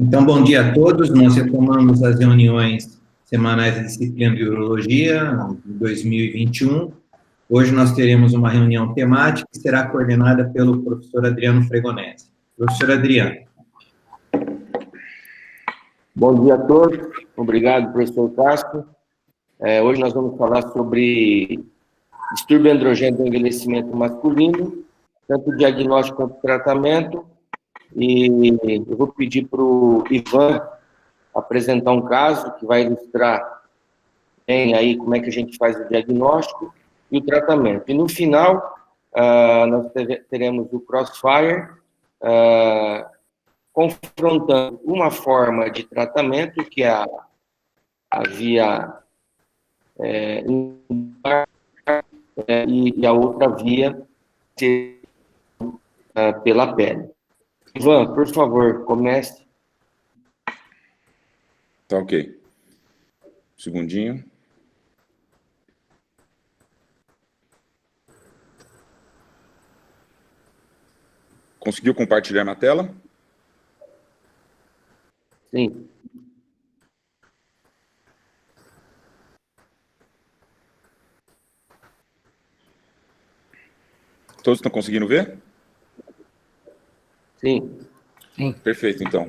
Então, bom dia a todos. Nós retomamos as reuniões semanais da disciplina de Urologia de 2021. Hoje nós teremos uma reunião temática que será coordenada pelo professor Adriano Fregonese. Professor Adriano. Bom dia a todos. Obrigado, professor Castro. Hoje nós vamos falar sobre distúrbio androgênico do envelhecimento masculino, tanto diagnóstico quanto tratamento. E eu vou pedir para o Ivan apresentar um caso que vai ilustrar bem aí como é que a gente faz o diagnóstico e o tratamento. E no final, nós teremos o Crossfire, confrontando uma forma de tratamento, que é a via e a outra via pela pele. Ivan, por favor, comece. Tá ok. Segundinho. Conseguiu compartilhar na tela? Sim. Todos estão conseguindo ver? Sim. Sim. Perfeito, então.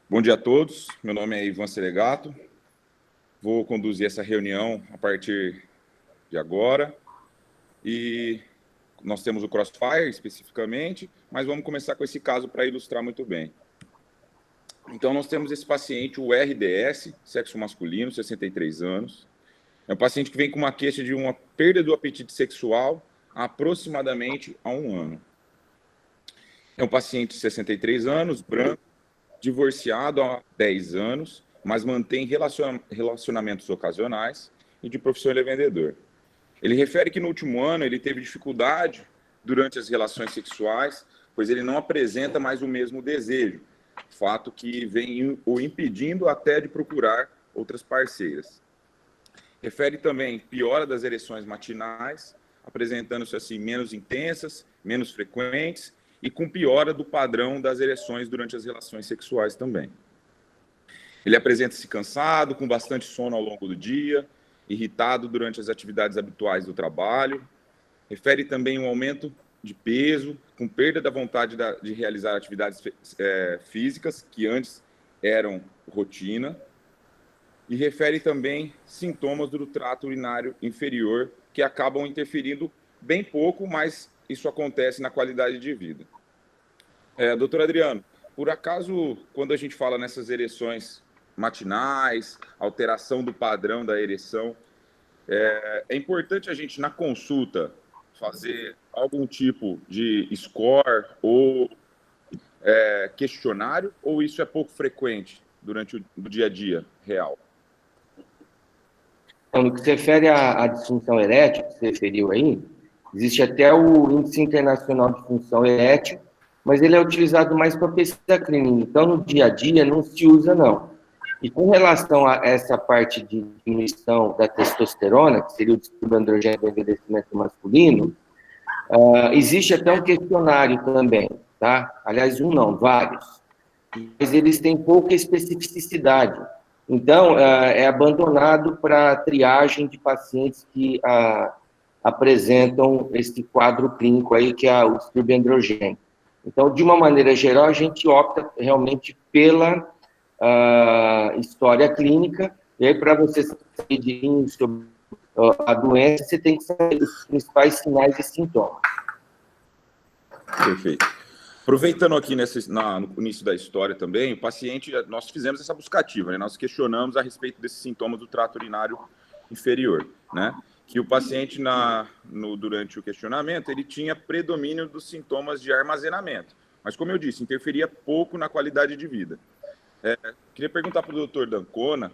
Bom dia a todos. Meu nome é Ivan Selegato. Vou conduzir essa reunião a partir de agora. E nós temos o Crossfire, especificamente, mas vamos começar com esse caso para ilustrar muito bem. Então, nós temos esse paciente, o RDS, sexo masculino, 63 anos. É um paciente que vem com uma queixa de uma perda do apetite sexual há aproximadamente há um ano. É um paciente de 63 anos, branco, divorciado há 10 anos, mas mantém relacionamentos ocasionais e de profissão ele é vendedor. Ele refere que no último ano ele teve dificuldade durante as relações sexuais, pois ele não apresenta mais o mesmo desejo, fato que vem o impedindo até de procurar outras parceiras. Refere também piora das ereções matinais, apresentando-se assim menos intensas, menos frequentes e com piora do padrão das ereções durante as relações sexuais também. Ele apresenta-se cansado, com bastante sono ao longo do dia, irritado durante as atividades habituais do trabalho. Refere também um aumento de peso, com perda da vontade de realizar atividades físicas, que antes eram rotina. E refere também sintomas do trato urinário inferior, que acabam interferindo bem pouco, mas isso acontece na qualidade de vida. Doutor Adriano, por acaso, quando a gente fala nessas ereções matinais, alteração do padrão da ereção, é importante a gente, na consulta, fazer algum tipo de score ou questionário, ou isso é pouco frequente durante o dia a dia real? Então, no que se refere à disfunção erétil, que você referiu aí, existe até o Índice Internacional de Função Erétil, mas ele é utilizado mais para pesquisa clínica. Então, no dia a dia, não se usa, não. E com relação a essa parte de diminuição da testosterona, que seria o distúrbio androgênico do envelhecimento masculino, existe até um questionário também, tá? Aliás, um não, vários. Mas eles têm pouca especificidade. Então, é abandonado para triagem de pacientes que apresentam esse quadro clínico aí, que é o distúrbio androgênico. Então, de uma maneira geral, a gente opta realmente pela história clínica, e aí, para você saber sobre a doença, você tem que saber os principais sinais e sintomas. Perfeito. Aproveitando aqui no início da história também, o paciente, nós fizemos essa buscativa, né? Nós questionamos a respeito desses sintomas do trato urinário inferior, né? Que o paciente, durante o questionamento, ele tinha predomínio dos sintomas de armazenamento, mas, como eu disse, interferia pouco na qualidade de vida. Queria perguntar para o doutor D'Ancona,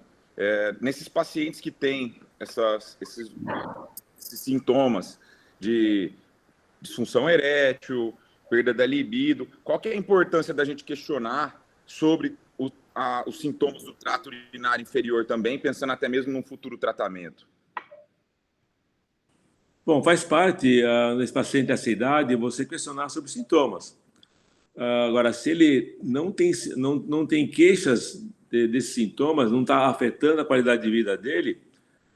nesses pacientes que têm esses sintomas de disfunção erétil, perda da libido, qual que é a importância da gente questionar sobre os sintomas do trato urinário inferior também, pensando até mesmo num futuro tratamento? Bom, faz parte, nesse paciente dessa idade, você questionar sobre sintomas. Agora, se ele não tem queixas desses sintomas, não está afetando a qualidade de vida dele,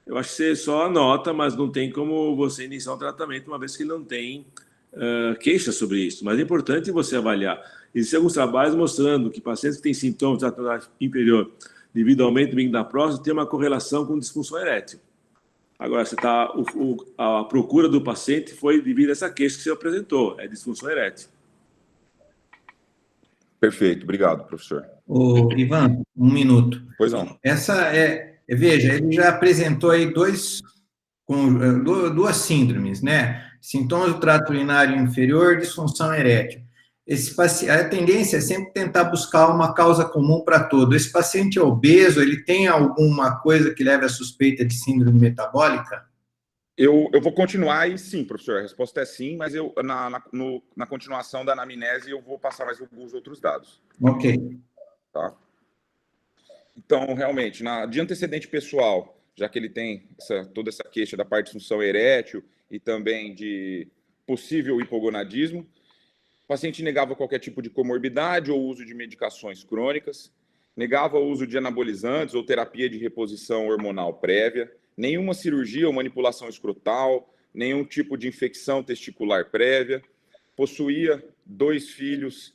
eu acho que você só anota, mas não tem como você iniciar um tratamento, uma vez que ele não tem queixas sobre isso. Mas é importante você avaliar. Existem alguns trabalhos mostrando que pacientes que têm sintomas de atividade inferior devido ao aumento do bico da próstata tem uma correlação com disfunção erétil. Agora, a procura do paciente foi devido a essa queixa que você apresentou, é disfunção erétil. Perfeito, obrigado, professor. Ô, Ivan, um minuto. Pois não. Veja, ele já apresentou aí duas síndromes, né? Sintomas do trato urinário inferior, disfunção erétil. A tendência é sempre tentar buscar uma causa comum para todo. Esse paciente é obeso, ele tem alguma coisa que leve à suspeita de síndrome metabólica? Eu vou continuar e sim, professor, a resposta é sim, mas na continuação da anamnese eu vou passar mais alguns outros dados. Ok. Tá? Então, realmente, de antecedente pessoal, já que ele tem toda essa queixa da parte de disfunção erétil e também de possível hipogonadismo, o paciente negava qualquer tipo de comorbidade ou uso de medicações crônicas, negava o uso de anabolizantes ou terapia de reposição hormonal prévia, nenhuma cirurgia ou manipulação escrotal, nenhum tipo de infecção testicular prévia, possuía 2 filhos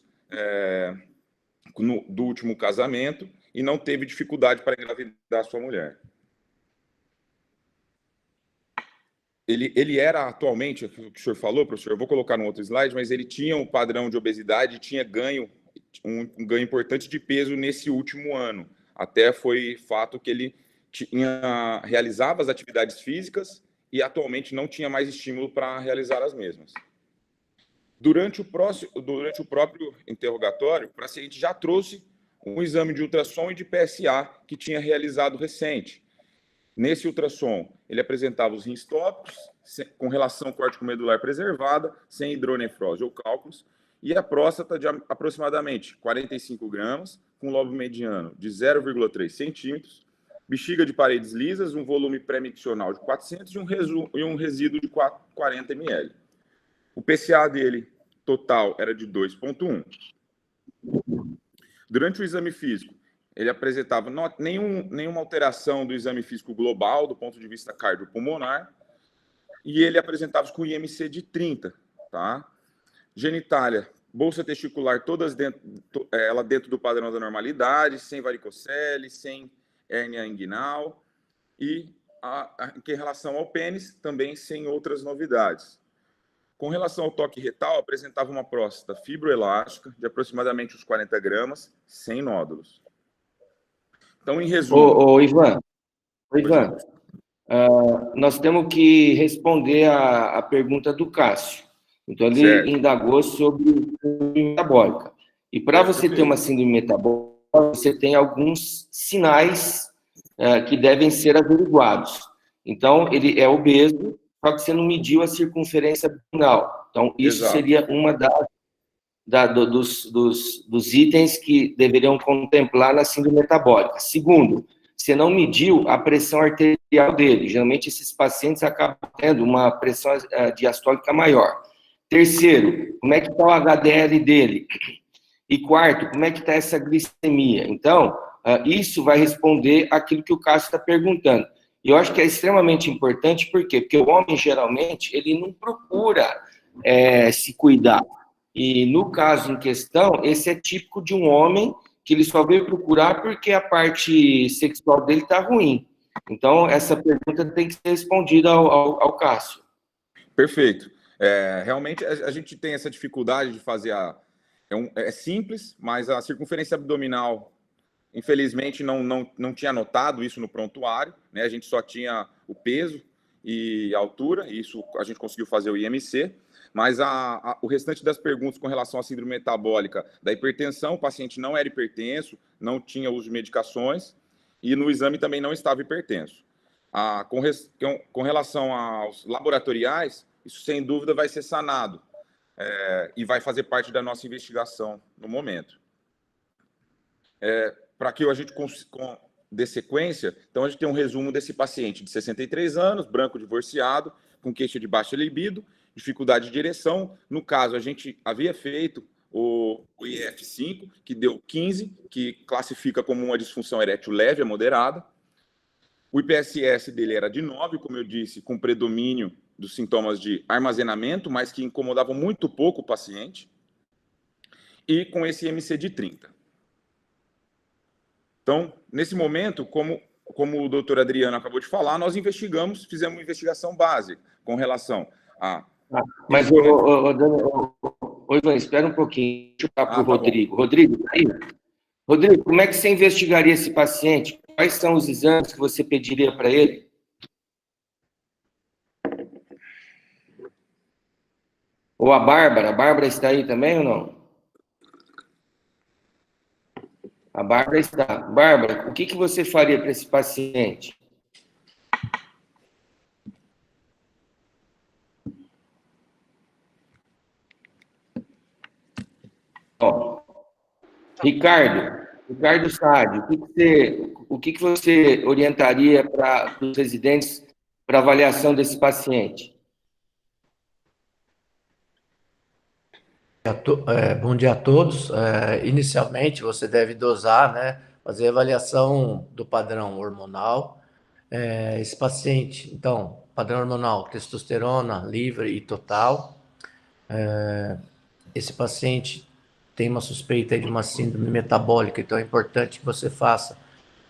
do último casamento e não teve dificuldade para engravidar sua mulher. Ele era atualmente, o que o senhor falou, professor, eu vou colocar no outro slide, mas ele tinha um padrão de obesidade e tinha um ganho importante de peso nesse último ano. Até foi fato que ele realizava as atividades físicas e atualmente não tinha mais estímulo para realizar as mesmas. Durante o próprio interrogatório, o paciente já trouxe um exame de ultrassom e de PSA que tinha realizado recente. Nesse ultrassom, ele apresentava os rins tópicos, com relação córtico-medular preservada, sem hidronefrose ou cálculos, e a próstata de aproximadamente 45 gramas, com lobo mediano de 0,3 centímetros, bexiga de paredes lisas, um volume pré-miccional de 400 e um resíduo de 40 ml. O PSA dele total era de 2,1. Durante o exame físico, ele apresentava nenhuma alteração do exame físico global, do ponto de vista cardiopulmonar, e ele apresentava com IMC de 30, tá? Genitália, bolsa testicular, todas dentro do padrão da normalidade, sem varicocele, sem hérnia inguinal, e em relação ao pênis, também sem outras novidades. Com relação ao toque retal, apresentava uma próstata fibroelástica de aproximadamente uns 40 gramas, sem nódulos. Então, em resumo... Ivan, nós temos que responder a pergunta do Cássio. Então, ele indagou sobre síndrome metabólica. E para você ter uma síndrome metabólica, você tem alguns sinais que devem ser averiguados. Então, ele é obeso, só que você não mediu a circunferência abdominal. Então, isso seria uma dos itens que deveriam contemplar na síndrome metabólica. Segundo, você não mediu a pressão arterial dele. Geralmente, esses pacientes acabam tendo uma pressão diastólica maior. Terceiro, como é que está o HDL dele? E quarto, como é que está essa glicemia? Então, isso vai responder aquilo que o Cássio está perguntando. E eu acho que é extremamente importante, por quê? Porque o homem, geralmente, ele não procura se cuidar. E, no caso em questão, esse é típico de um homem que ele só veio procurar porque a parte sexual dele está ruim. Então, essa pergunta tem que ser respondida ao Cássio. Perfeito. Realmente, a gente tem essa dificuldade de fazer é simples, mas a circunferência abdominal, infelizmente, não tinha anotado isso no prontuário, né? A gente só tinha o peso e a altura, e isso a gente conseguiu fazer o IMC, mas o restante das perguntas com relação à síndrome metabólica da hipertensão, o paciente não era hipertenso, não tinha uso de medicações, e no exame também não estava hipertenso. Com relação aos laboratoriais, isso sem dúvida vai ser sanado, e vai fazer parte da nossa investigação no momento. Para que a gente dê sequência, então a gente tem um resumo desse paciente de 63 anos, branco divorciado, com queixa de baixa libido, dificuldade de ereção. No caso, a gente havia feito o IF5, que deu 15, que classifica como uma disfunção erétil leve a moderada. O IPSS dele era de 9, como eu disse, com predomínio dos sintomas de armazenamento, mas que incomodavam muito pouco o paciente, e com esse IMC de 30. Então, nesse momento, como o doutor Adriano acabou de falar, nós fizemos uma investigação básica com relação a... Mas, Ivan, espera um pouquinho, deixa eu falar para o Rodrigo. Bom. Rodrigo, tá aí? Rodrigo, como é que você investigaria esse paciente? Quais são os exames que você pediria para ele? Ou a Bárbara está aí também ou não? A Bárbara está. Bárbara, o que você faria para esse paciente? Ó, Ricardo Sade, o que você orientaria para os residentes para avaliação desse paciente? Bom dia a todos. Inicialmente, você deve dosar, né? Fazer avaliação do padrão hormonal. Esse paciente, então, padrão hormonal, testosterona livre e total. Esse paciente tem uma suspeita de uma síndrome metabólica, então é importante que você faça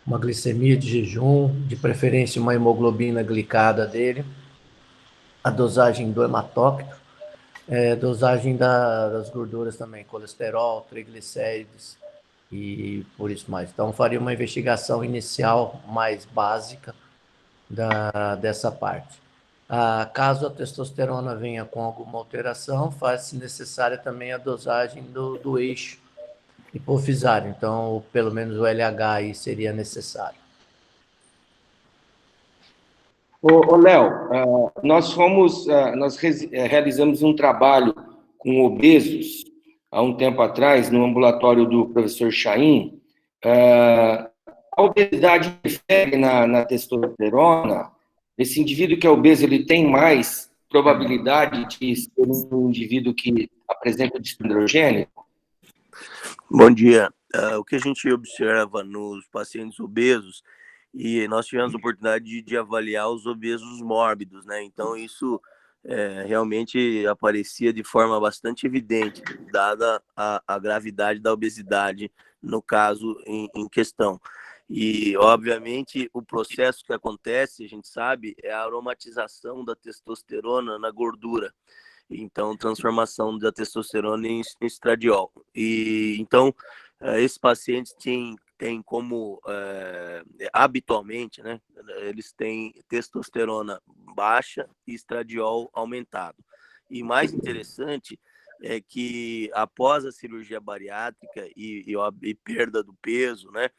uma glicemia de jejum, de preferência uma hemoglobina glicada dele, a dosagem do hematócrito, dosagem das gorduras também, colesterol, triglicérides e por isso mais. Então, faria uma investigação inicial mais básica dessa parte. Caso a testosterona venha com alguma alteração, faz-se necessária também a dosagem do eixo hipofisário. Então, pelo menos o LH aí seria necessário. Léo, nós realizamos um trabalho com obesos há um tempo atrás, no ambulatório do professor Chaim. A obesidade interfere na testosterona. Esse indivíduo que é obeso, ele tem mais probabilidade de ser um indivíduo que apresenta distúrbio androgênico? Bom dia. O que a gente observa nos pacientes obesos, e nós tivemos a oportunidade de avaliar os obesos mórbidos, né? Então, isso realmente aparecia de forma bastante evidente, dada a gravidade da obesidade no caso em questão. E, obviamente, o processo que acontece, a gente sabe, é a aromatização da testosterona na gordura. Então, transformação da testosterona em estradiol. E, então, esses pacientes têm como, habitualmente, né, eles têm testosterona baixa e estradiol aumentado. E mais interessante é que após a cirurgia bariátrica e perda do peso, né,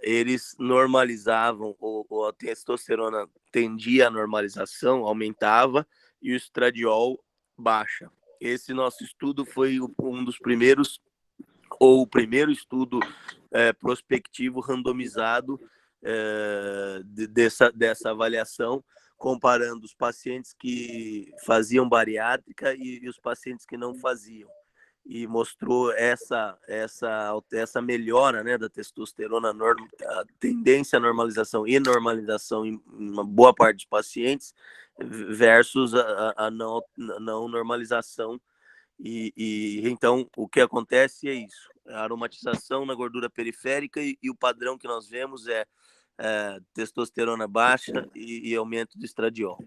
eles normalizavam, ou a testosterona tendia à normalização, aumentava, e o estradiol baixa. Esse nosso estudo foi um dos primeiros, ou o primeiro estudo prospectivo randomizado dessa avaliação, comparando os pacientes que faziam bariátrica e os pacientes que não faziam. E mostrou essa melhora, né, da testosterona, a tendência à normalização e normalização em uma boa parte dos pacientes versus a não normalização. E então, o que acontece é isso, a aromatização na gordura periférica e o padrão que nós vemos é testosterona baixa e aumento do estradiol.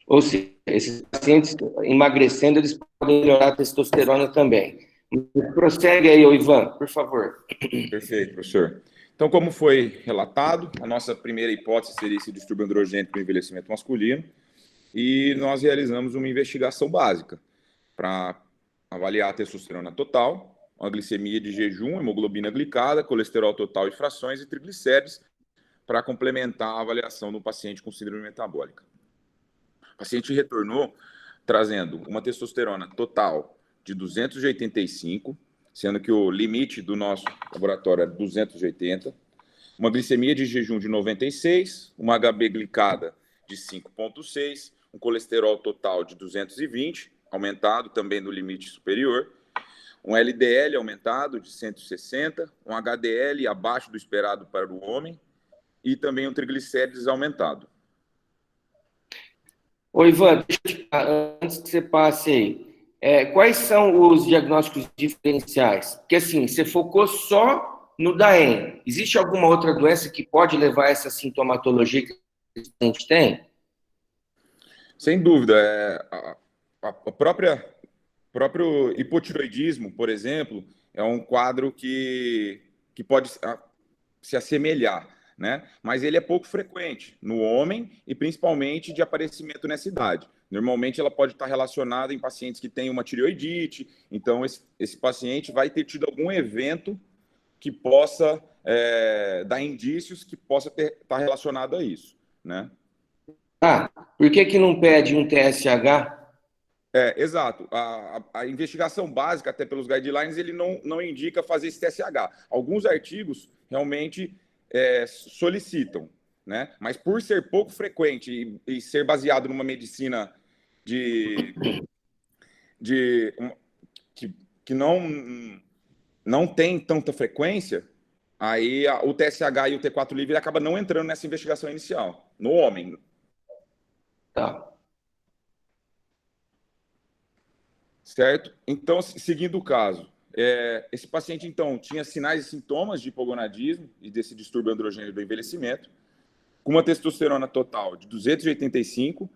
Ou seja, esses pacientes emagrecendo, eles podem melhorar a testosterona também. Prossegue aí, Ivan, por favor. Perfeito, professor. Então, como foi relatado, a nossa primeira hipótese seria esse distúrbio androgênico no envelhecimento masculino, e nós realizamos uma investigação básica para avaliar a testosterona total, a glicemia de jejum, hemoglobina glicada, colesterol total e frações e triglicérides, para complementar a avaliação do paciente com síndrome metabólica. O paciente retornou trazendo uma testosterona total de 285, sendo que o limite do nosso laboratório era 280, uma glicemia de jejum de 96, uma HB glicada de 5,6, um colesterol total de 220 aumentado também no limite superior, um LDL aumentado de 160, um HDL abaixo do esperado para o homem e também um triglicérides aumentado. Ô, Ivan, antes que você passe aí, quais são os diagnósticos diferenciais? Porque, assim, você focou só no DAEM. Existe alguma outra doença que pode levar a essa sintomatologia que a gente tem? Sem dúvida. A próprio hipotiroidismo, por exemplo, é um quadro que pode se assemelhar, né? Mas ele é pouco frequente no homem e principalmente de aparecimento nessa idade. Normalmente ela pode estar relacionada em pacientes que têm uma tireoidite, então esse paciente vai ter tido algum evento que possa dar indícios que possa estar relacionado a isso, né? Por que não pede um TSH? Exato. A investigação básica, até pelos guidelines, ele não indica fazer esse TSH. Alguns artigos realmente solicitam, né? Mas por ser pouco frequente e ser baseado numa medicina que não tem tanta frequência, aí o TSH e o T4 livre acaba não entrando nessa investigação inicial, no homem. Tá. Certo? Então, seguindo o caso, esse paciente, então, tinha sinais e sintomas de hipogonadismo e desse distúrbio androgênio do envelhecimento, com uma testosterona total de 285,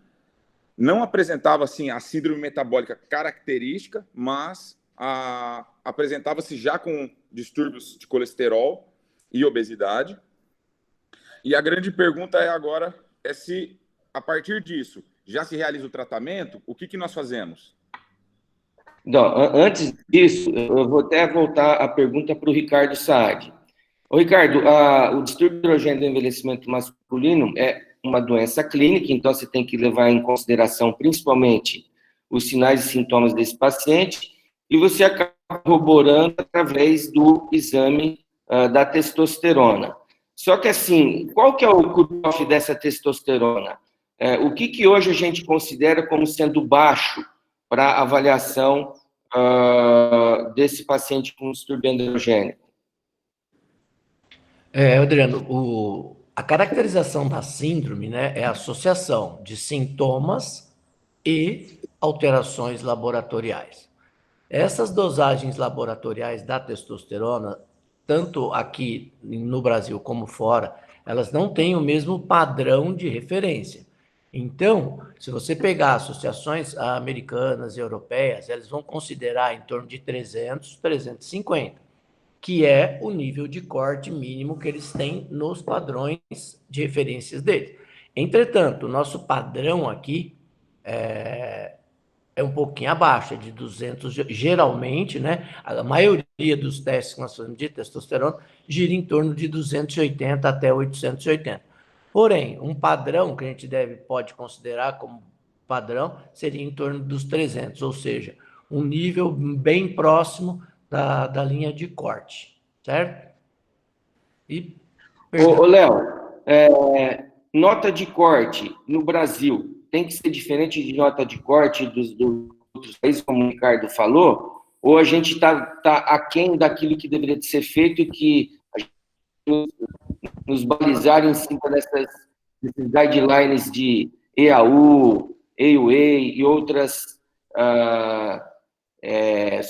não apresentava, assim, a síndrome metabólica característica, mas apresentava-se já com distúrbios de colesterol e obesidade. E a grande pergunta agora se, a partir disso, já se realiza o tratamento, o que nós fazemos? Não, antes disso, eu vou até voltar a pergunta para o Ricardo Saad. Ô, Ricardo, o distúrbio androgênio do envelhecimento masculino é uma doença clínica, então você tem que levar em consideração principalmente os sinais e sintomas desse paciente, e você acaba corroborando através do exame da testosterona. Só que, assim, qual que é o cutoff dessa testosterona? O que hoje a gente considera como sendo baixo para avaliação desse paciente com distúrbio androgênico? Adriano, a caracterização da síndrome, né, é a associação de sintomas e alterações laboratoriais. Essas dosagens laboratoriais da testosterona, tanto aqui no Brasil como fora, elas não têm o mesmo padrão de referência. Então, se você pegar associações americanas e europeias, elas vão considerar em torno de 300, 350, que é o nível de corte mínimo que eles têm nos padrões de referências deles. Entretanto, o nosso padrão aqui é um pouquinho abaixo, é de 200, geralmente, né? A maioria dos testes que nós fazemos de testosterona gira em torno de 280 até 880. Porém, um padrão que a gente pode considerar como padrão seria em torno dos 300, ou seja, um nível bem próximo da linha de corte, certo? Ô, Léo, nota de corte no Brasil tem que ser diferente de nota de corte dos outros países, como o Ricardo falou, ou a gente está aquém daquilo que deveria ser feito e que a gente nos balizar em cima desses guidelines de EAU, AUA e outras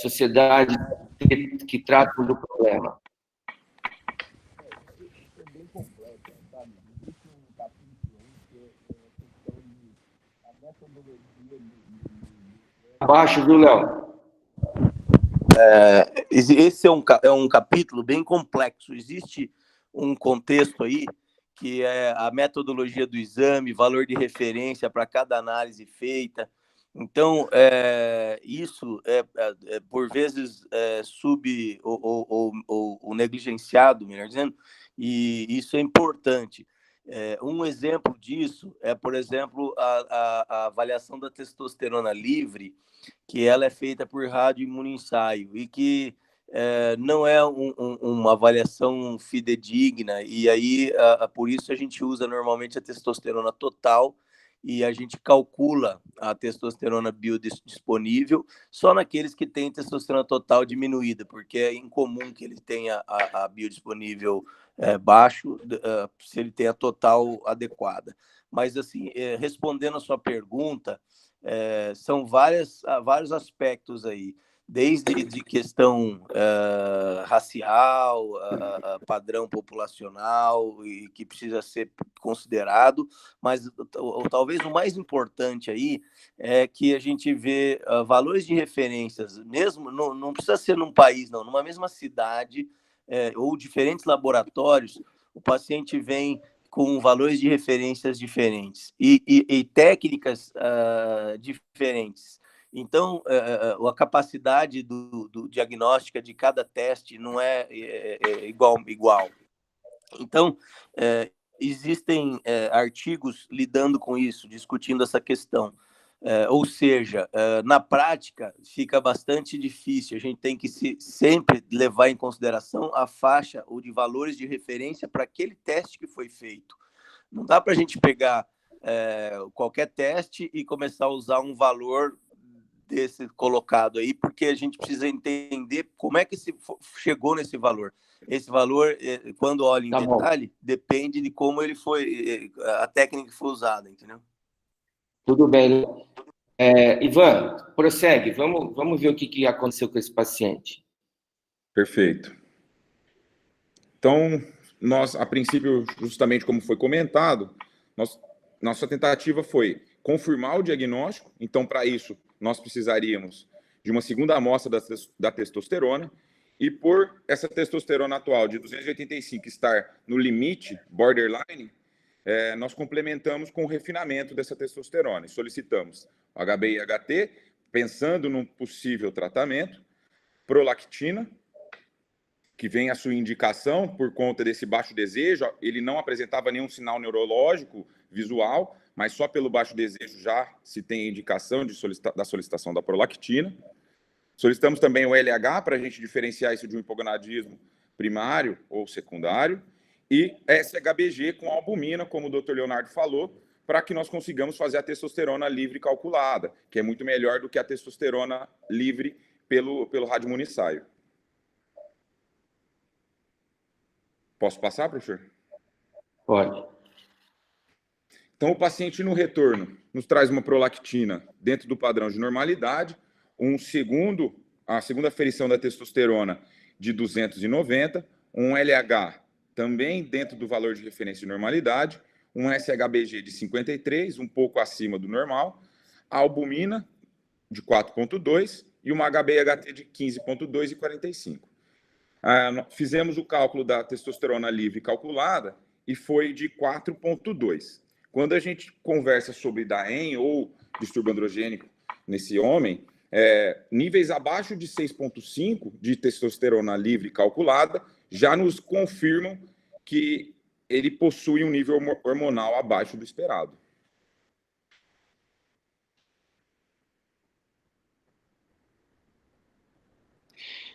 sociedades que tratam do problema? Abaixo, viu, Léo? Esse é um capítulo bem complexo. Existe um contexto aí que é a metodologia do exame, valor de referência para cada análise feita. Então, isso por vezes ou negligenciado, melhor dizendo, e isso é importante. Um exemplo disso é, por exemplo, a avaliação da testosterona livre, que ela é feita por radioimunoensaio e que não é uma avaliação fidedigna, e aí por isso a gente usa normalmente a testosterona total e a gente calcula a testosterona biodisponível só naqueles que têm testosterona total diminuída, porque é incomum que ele tenha a biodisponível baixo, se ele tem a total adequada. Mas, assim, respondendo a sua pergunta, são vários aspectos aí, desde de questão racial, padrão populacional, e que precisa ser considerado, mas talvez o mais importante aí é que a gente vê valores de referências, mesmo, não precisa ser num país, não, numa mesma cidade, ou diferentes laboratórios, o paciente vem com valores de referências diferentes e técnicas diferentes. Então, a capacidade do diagnóstica de cada teste não é igual. Então, existem artigos lidando com isso, discutindo essa questão. Ou seja, na prática, fica bastante difícil. A gente tem que sempre levar em consideração a faixa ou de valores de referência para aquele teste que foi feito. Não dá para a gente pegar qualquer teste e começar a usar um valor desse colocado aí, porque a gente precisa entender como é que chegou nesse valor. Esse valor, quando olha em detalhe, depende de como ele foi, a técnica que foi usada, entendeu? Tudo bem. Ivan, prossegue. Vamos ver o que aconteceu com esse paciente. Perfeito. Então, nós, a princípio, justamente como foi comentado, nossa tentativa foi confirmar o diagnóstico. Então, para isso, nós precisaríamos de uma segunda amostra da testosterona, e por essa testosterona atual de 285 estar no limite, borderline, nós complementamos com o refinamento dessa testosterona e solicitamos o HB e HT, pensando num possível tratamento, prolactina, que vem a sua indicação por conta desse baixo desejo. Ele não apresentava nenhum sinal neurológico visual, mas só pelo baixo desejo já se tem indicação da solicitação da prolactina. Solicitamos também o LH para a gente diferenciar isso de um hipogonadismo primário ou secundário, e SHBG com albumina, como o Dr. Leonardo falou, para que nós consigamos fazer a testosterona livre calculada, que é muito melhor do que a testosterona livre pelo radiomuniçaio. Posso passar, professor? Pode. Então, o paciente no retorno nos traz uma prolactina dentro do padrão de normalidade, a segunda aferição da testosterona de 290, um LH também dentro do valor de referência de normalidade, um SHBG de 53, um pouco acima do normal, a albumina de 4,2 e uma HB/HT de 15,2 e 45. Fizemos o cálculo da testosterona livre calculada e foi de 4,2. Quando a gente conversa sobre DAEM ou distúrbio androgênico nesse homem, níveis abaixo de 6,5 de testosterona livre calculada já nos confirmam que ele possui um nível hormonal abaixo do esperado.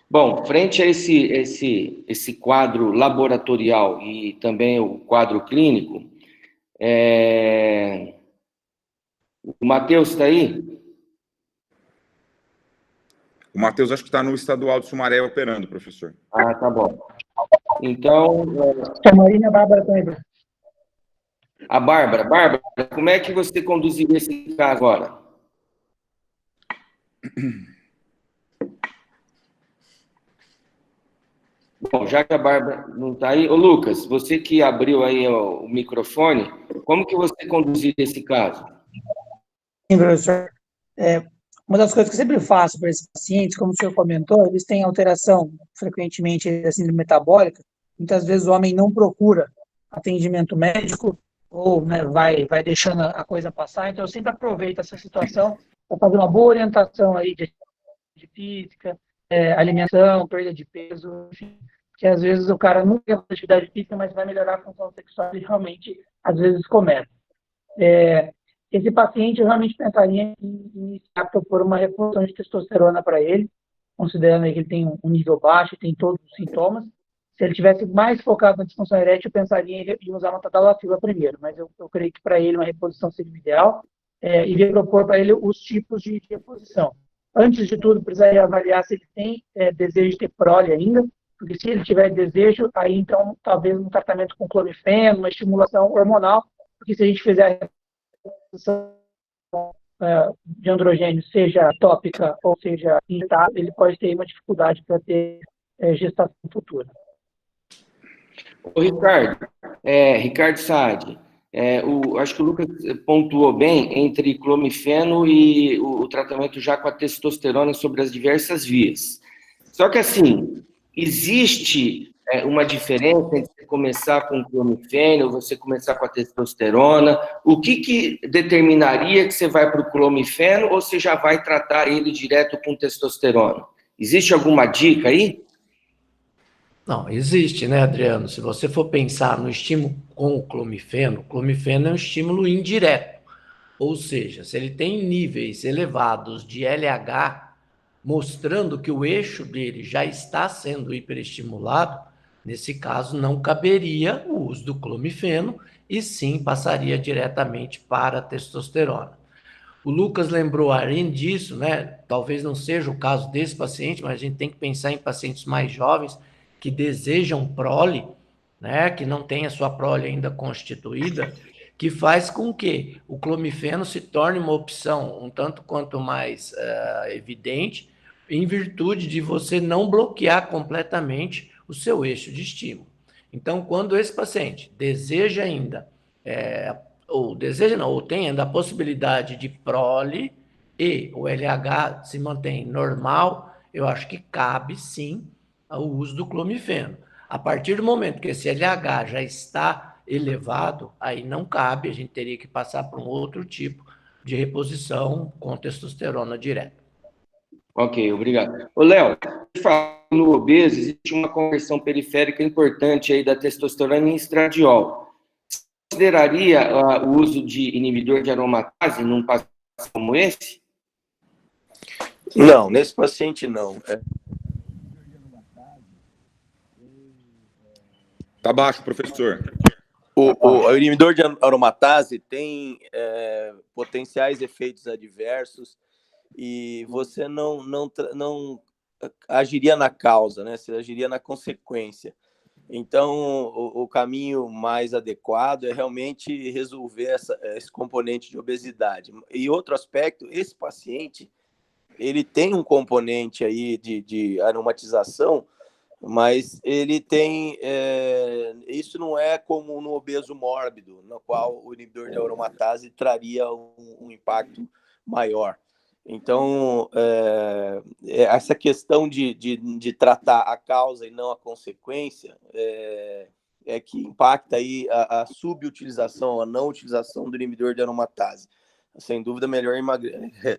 Bom, frente a esse quadro laboratorial e também o quadro clínico, o Matheus está aí? O Matheus acho que está no estadual de Sumaré operando, professor. Ah, tá bom. Então... A Marina e a Bárbara também. A Bárbara. Bárbara, como é que você conduziria esse caso agora? Bom, já que a Bárbara não está aí... Ô, Lucas, você que abriu aí o microfone, como que você conduziria esse caso? Sim, professor. Uma das coisas que eu sempre faço para esses pacientes, como o senhor comentou, eles têm alteração frequentemente da síndrome metabólica. Muitas vezes o homem não procura atendimento médico ou, né, vai deixando a coisa passar. Então, eu sempre aproveito essa situação para fazer uma boa orientação aí de física, alimentação, perda de peso, enfim, que às vezes o cara não tem atividade física, mas vai melhorar a função sexual e realmente, às vezes, começa. Esse paciente, eu realmente pensaria em iniciar, propor uma reposição de testosterona para ele, considerando aí que ele tem um nível baixo, tem todos os sintomas. Se ele tivesse mais focado na disfunção erétil, eu pensaria em usar uma tadalafila primeiro, mas eu creio que para ele uma reposição seria o ideal, iria propor para ele os tipos de reposição. Antes de tudo, precisaria avaliar se ele tem desejo de ter prole ainda, porque se ele tiver desejo, aí então talvez um tratamento com clomifeno, uma estimulação hormonal, porque se a gente fizer a reposição de androgênio, seja tópica ou seja injetável, ele pode ter uma dificuldade para ter gestação futura. Ô, Ricardo, Ricardo Saad, acho que o Lucas pontuou bem entre clomifeno e o tratamento já com a testosterona sobre as diversas vias. Só que, assim, existe uma diferença entre começar com clomifeno ou você começar com a testosterona? O que determinaria que você vai para o clomifeno ou você já vai tratar ele direto com testosterona? Existe alguma dica aí? Não, existe, né, Adriano? Se você for pensar no estímulo com o clomifeno é um estímulo indireto. Ou seja, se ele tem níveis elevados de LH, mostrando que o eixo dele já está sendo hiperestimulado, nesse caso não caberia o uso do clomifeno e sim passaria diretamente para a testosterona. O Lucas lembrou, além disso, né, talvez não seja o caso desse paciente, mas a gente tem que pensar em pacientes mais jovens que desejam prole, né, que não tem a sua prole ainda constituída, que faz com que o clomifeno se torne uma opção um tanto quanto mais evidente, em virtude de você não bloquear completamente o seu eixo de estímulo. Então, quando esse paciente deseja ainda, ou tem ainda a possibilidade de prole e o LH se mantém normal, eu acho que cabe sim o uso do clomifeno. A partir do momento que esse LH já está elevado, aí não cabe, a gente teria que passar para um outro tipo de reposição com testosterona direta. Ok, obrigado. Ô, Léo, no obeso, existe uma conversão periférica importante aí da testosterona em estradiol. Você consideraria o uso de inibidor de aromatase num paciente como esse? Não, nesse paciente não. Tá baixo, professor. O inibidor de aromatase tem potenciais efeitos adversos e você não agiria na causa, né? Você agiria na consequência. Então, o caminho mais adequado é realmente resolver esse componente de obesidade. E outro aspecto, esse paciente, ele tem um componente aí de aromatização, mas ele tem... isso não é como no obeso mórbido, no qual o inibidor de aromatase traria um impacto maior. Então, essa questão de tratar a causa e não a consequência é que impacta aí a subutilização, a não utilização do inibidor de aromatase. Sem dúvida, melhor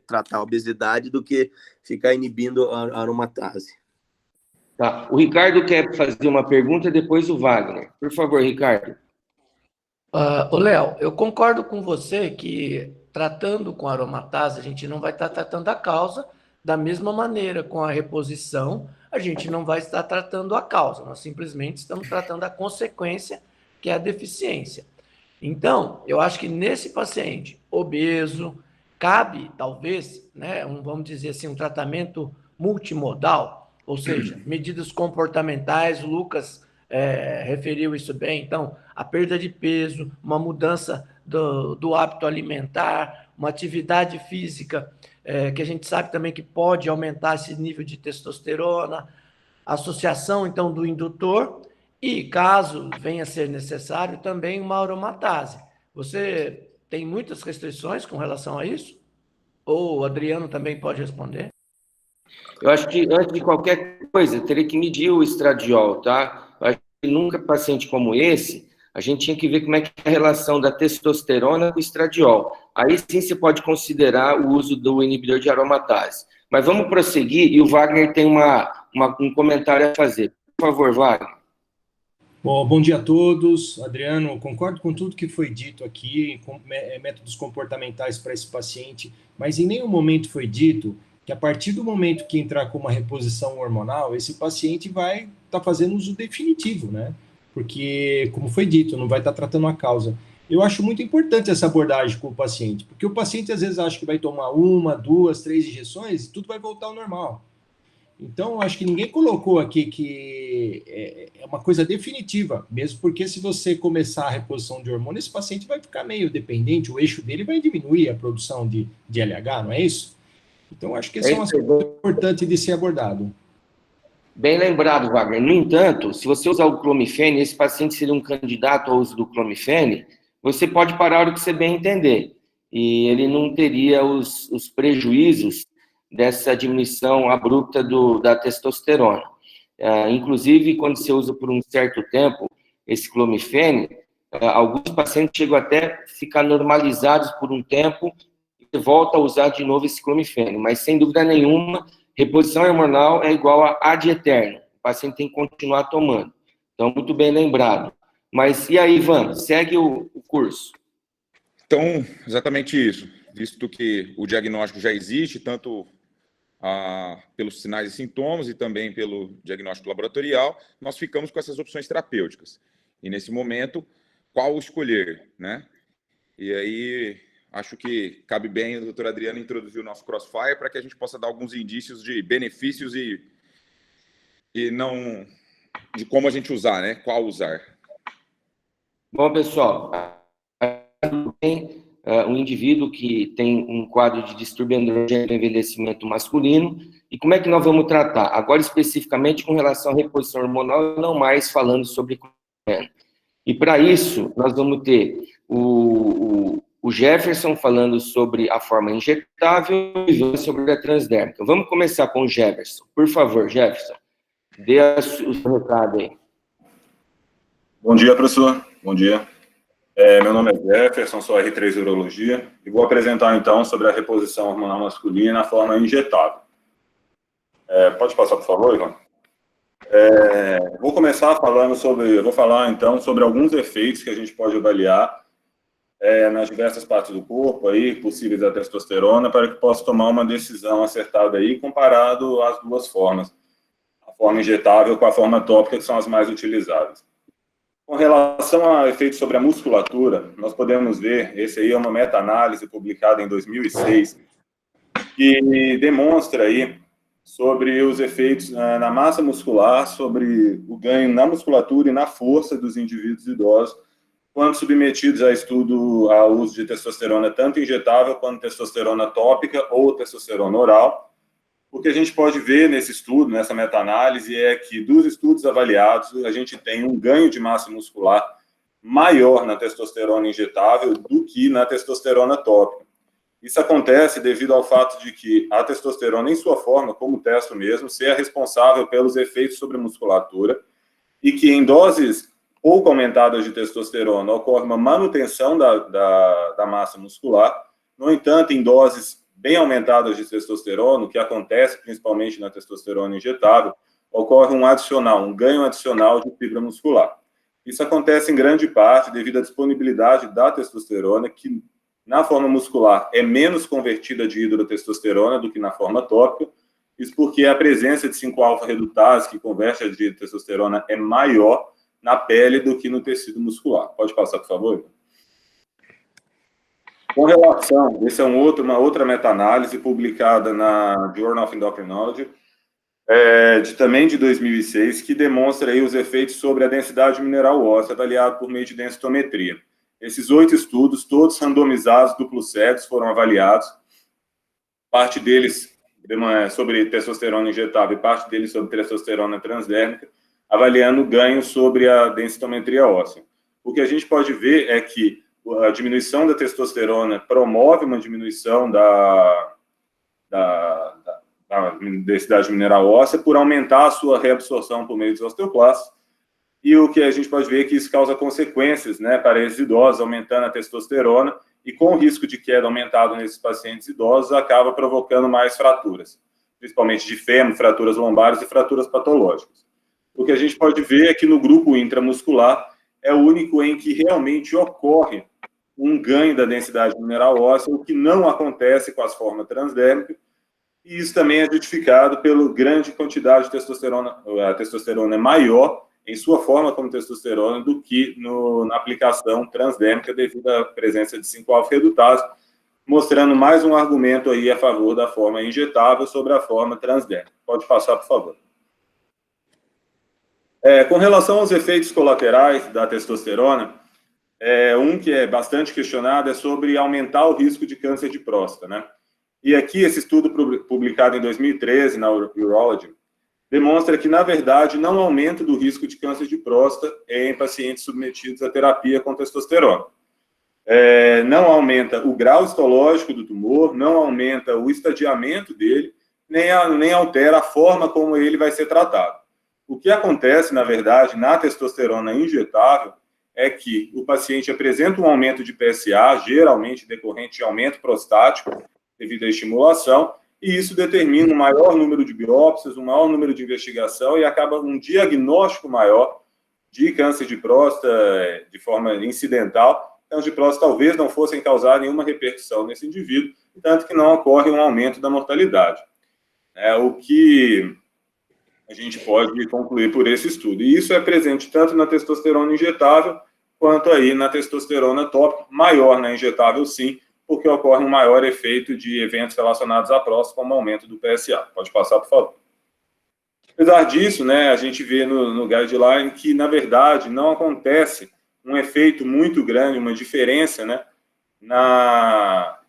tratar a obesidade do que ficar inibindo a aromatase. Tá. O Ricardo quer fazer uma pergunta, depois o Wagner. Por favor, Ricardo. Léo, eu concordo com você que tratando com aromatase, a gente não vai estar tratando a causa da mesma maneira com a reposição, a gente não vai estar tratando a causa, nós simplesmente estamos tratando a consequência, que é a deficiência. Então, eu acho que nesse paciente obeso, cabe, talvez, né, vamos dizer assim, um tratamento multimodal, ou seja, medidas comportamentais, o Lucas referiu isso bem, então, a perda de peso, uma mudança do hábito alimentar, uma atividade física, que a gente sabe também que pode aumentar esse nível de testosterona, associação, então, do indutor, e, caso venha a ser necessário, também uma aromatase. Você tem muitas restrições com relação a isso? Ou o Adriano também pode responder? Eu acho que, antes de qualquer coisa, teria que medir o estradiol, tá? Eu acho que nunca paciente como esse, a gente tinha que ver como é que é a relação da testosterona com o estradiol. Aí sim você pode considerar o uso do inibidor de aromatase. Mas vamos prosseguir, e o Wagner tem um comentário a fazer. Por favor, Wagner. Bom dia a todos. Adriano, concordo com tudo que foi dito aqui, com métodos comportamentais para esse paciente, mas em nenhum momento foi dito que a partir do momento que entrar com uma reposição hormonal, esse paciente vai estar fazendo uso definitivo, né? Porque, como foi dito, não vai estar tratando a causa. Eu acho muito importante essa abordagem com o paciente, porque o paciente às vezes acha que vai tomar 1, 2, 3 injeções e tudo vai voltar ao normal. Então, acho que ninguém colocou aqui que é uma coisa definitiva, mesmo porque se você começar a reposição de hormônio, esse paciente vai ficar meio dependente, o eixo dele vai diminuir a produção de LH, não é isso? Então, acho que esse é um aspecto importante de ser abordado. Bem lembrado, Wagner. No entanto, se você usar o clomifene, esse paciente seria um candidato ao uso do clomifene, você pode parar a hora que você bem entender. E ele não teria os prejuízos dessa diminuição abrupta da testosterona. Inclusive, quando você usa por um certo tempo esse clomifene, alguns pacientes chegam até a ficar normalizados por um tempo e volta a usar de novo esse clomifene. Mas, sem dúvida nenhuma, reposição hormonal é igual a ad eterno. O paciente tem que continuar tomando. Então, muito bem lembrado. Mas, e aí, Ivan, segue o curso. Então, exatamente isso. Visto que o diagnóstico já existe, tanto pelos sinais e sintomas e também pelo diagnóstico laboratorial, nós ficamos com essas opções terapêuticas. E, nesse momento, qual escolher, né? E aí, acho que cabe bem a doutora Adriana introduzir o nosso Crossfire para que a gente possa dar alguns indícios de benefícios e não de como a gente usar, né? Qual usar. Bom, pessoal, um indivíduo que tem um quadro de distúrbio androgênico do envelhecimento masculino, e como é que nós vamos tratar? Agora, especificamente com relação à reposição hormonal, não mais falando sobre clomifene. E, para isso, nós vamos ter o Jefferson falando sobre a forma injetável e sobre a transdérmica. Vamos começar com o Jefferson. Por favor, Jefferson, dê o seu recado aí. Bom dia, professor. Bom dia. Meu nome é Jefferson, sou R3 Urologia, e vou apresentar, então, sobre a reposição hormonal masculina na forma injetável. Pode passar, por favor, Ivan? Vou começar vou falar, então, sobre alguns efeitos que a gente pode avaliar nas diversas partes do corpo, aí, possíveis da testosterona, para que possa tomar uma decisão acertada aí, comparado às duas formas, a forma injetável com a forma tópica, que são as mais utilizadas. Com relação a efeitos sobre a musculatura, nós podemos ver, esse aí é uma meta-análise publicada em 2006, que demonstra aí sobre os efeitos na massa muscular, sobre o ganho na musculatura e na força dos indivíduos idosos, quando submetidos a estudo ao uso de testosterona tanto injetável quanto testosterona tópica ou testosterona oral. O que a gente pode ver nesse estudo, nessa meta-análise, é que dos estudos avaliados, a gente tem um ganho de massa muscular maior na testosterona injetável do que na testosterona tópica. Isso acontece devido ao fato de que a testosterona, em sua forma, como testo mesmo, ser responsável pelos efeitos sobre a musculatura e que em doses pouco aumentadas de testosterona ocorre uma manutenção da massa muscular. No entanto, em doses bem aumentadas de testosterona, o que acontece principalmente na testosterona injetável, ocorre um ganho adicional de fibra muscular. Isso acontece em grande parte devido à disponibilidade da testosterona, que na forma muscular é menos convertida de hidrotestosterona do que na forma tópica. Isso porque a presença de 5-alfa-redutase, que converte a de testosterona, é maior na pele do que no tecido muscular. Pode passar, por favor? Com relação, essa é uma outra meta-análise publicada na Journal of Endocrinology, também de 2006, que demonstra aí os efeitos sobre a densidade mineral óssea avaliado por meio de densitometria. Esses 8 estudos, todos randomizados, duplos cegos, foram avaliados, parte deles sobre testosterona injetável e parte deles sobre testosterona transdérmica, avaliando ganho sobre a densitometria óssea. O que a gente pode ver é que a diminuição da testosterona promove uma diminuição da densidade mineral óssea por aumentar a sua reabsorção por meio dos osteoclastos. E o que a gente pode ver é que isso causa consequências, né, para esses idosos, aumentando a testosterona, e com o risco de queda aumentado nesses pacientes idosos, acaba provocando mais fraturas, principalmente de fêmur, fraturas lombares e fraturas patológicas. O que a gente pode ver é que no grupo intramuscular é o único em que realmente ocorre um ganho da densidade mineral óssea, o que não acontece com as formas transdérmicas, E isso também é justificado pela grande quantidade de testosterona. A testosterona é maior em sua forma como testosterona do que na aplicação transdérmica devido à presença de 5-alfa-redutase, mostrando mais um argumento aí a favor da forma injetável sobre a forma transdérmica. Pode passar, por favor. Com relação aos efeitos colaterais da testosterona, um que é bastante questionado é sobre aumentar o risco de câncer de próstata, né? E aqui, esse estudo publicado em 2013 na Urology demonstra que, na verdade, não há aumento do risco de câncer de próstata em pacientes submetidos à terapia com testosterona. Não aumenta o grau histológico do tumor, não aumenta o estadiamento dele, nem altera a forma como ele vai ser tratado. O que acontece, na verdade, na testosterona injetável é que o paciente apresenta um aumento de PSA, geralmente decorrente de aumento prostático, devido à estimulação, e isso determina um maior número de biópsias, um maior número de investigação e acaba um diagnóstico maior de câncer de próstata de forma incidental. Câncer de próstata talvez não fossem causar nenhuma repercussão nesse indivíduo, tanto que não ocorre um aumento da mortalidade. O que a gente pode concluir por esse estudo. E isso é presente tanto na testosterona injetável, quanto aí na testosterona tópica, maior na injetável sim, porque ocorre um maior efeito de eventos relacionados à próstata, como aumento do PSA. Pode passar, por favor. Apesar disso, né, a gente vê no guideline que, na verdade, não acontece um efeito muito grande, uma diferença, né,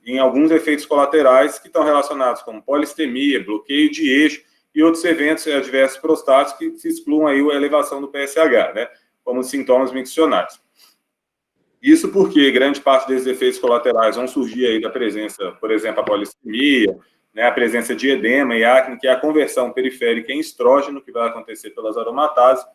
em alguns efeitos colaterais que estão relacionados com polistemia, bloqueio de eixo e outros eventos adversos prostáticos que se excluam aí a elevação do PSH, né, como sintomas miccionais. Isso porque grande parte desses efeitos colaterais vão surgir aí da presença, por exemplo, a polissemia, né, a presença de edema e acne, que é a conversão periférica em estrógeno, que vai acontecer pelas aromatases,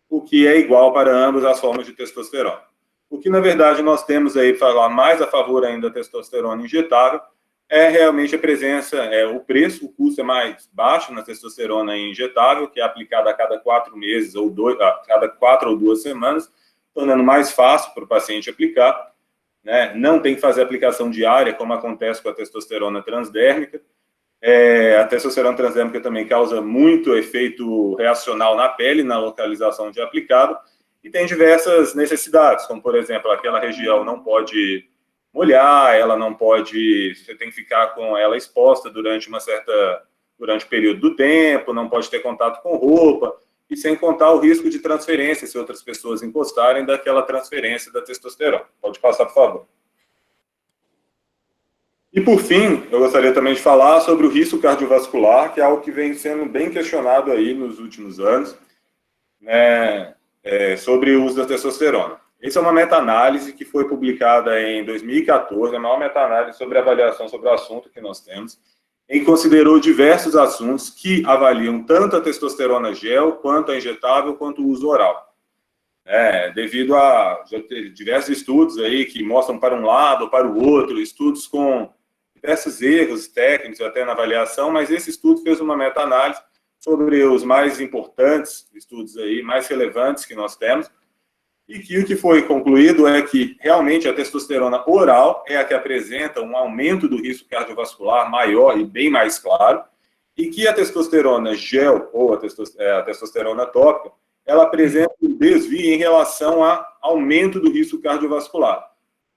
o que é igual para ambas as formas de testosterona. O que, na verdade, nós temos aí para falar mais a favor ainda da testosterona injetável é realmente a presença, o preço, o custo é mais baixo na testosterona injetável, que é aplicada a cada 4 meses, a cada 4 ou 2 semanas, tornando mais fácil para o paciente aplicar, né? Não tem que fazer aplicação diária, como acontece com a testosterona transdérmica. A testosterona transdérmica também causa muito efeito reacional na pele, na localização de aplicado, e tem diversas necessidades, como, por exemplo, aquela região não pode molhar, ela não pode, você tem que ficar com ela exposta durante o período do tempo, não pode ter contato com roupa, e sem contar o risco de transferência, se outras pessoas encostarem daquela transferência da testosterona. Pode passar, por favor. E, por fim, eu gostaria também de falar sobre o risco cardiovascular, que é algo que vem sendo bem questionado aí nos últimos anos, né, sobre o uso da testosterona. Essa é uma meta-análise que foi publicada em 2014, a maior meta-análise sobre avaliação sobre o assunto que nós temos, em que considerou diversos assuntos que avaliam tanto a testosterona gel, quanto a injetável, quanto o uso oral. Devido a já ter diversos estudos aí que mostram para um lado ou para o outro, estudos com diversos erros técnicos até na avaliação, mas esse estudo fez uma meta-análise sobre os mais importantes estudos aí, mais relevantes que nós temos, e que o que foi concluído é que realmente a testosterona oral é a que apresenta um aumento do risco cardiovascular maior e bem mais claro, e que a testosterona gel, ou a testosterona tópica, ela apresenta um desvio em relação a aumento do risco cardiovascular,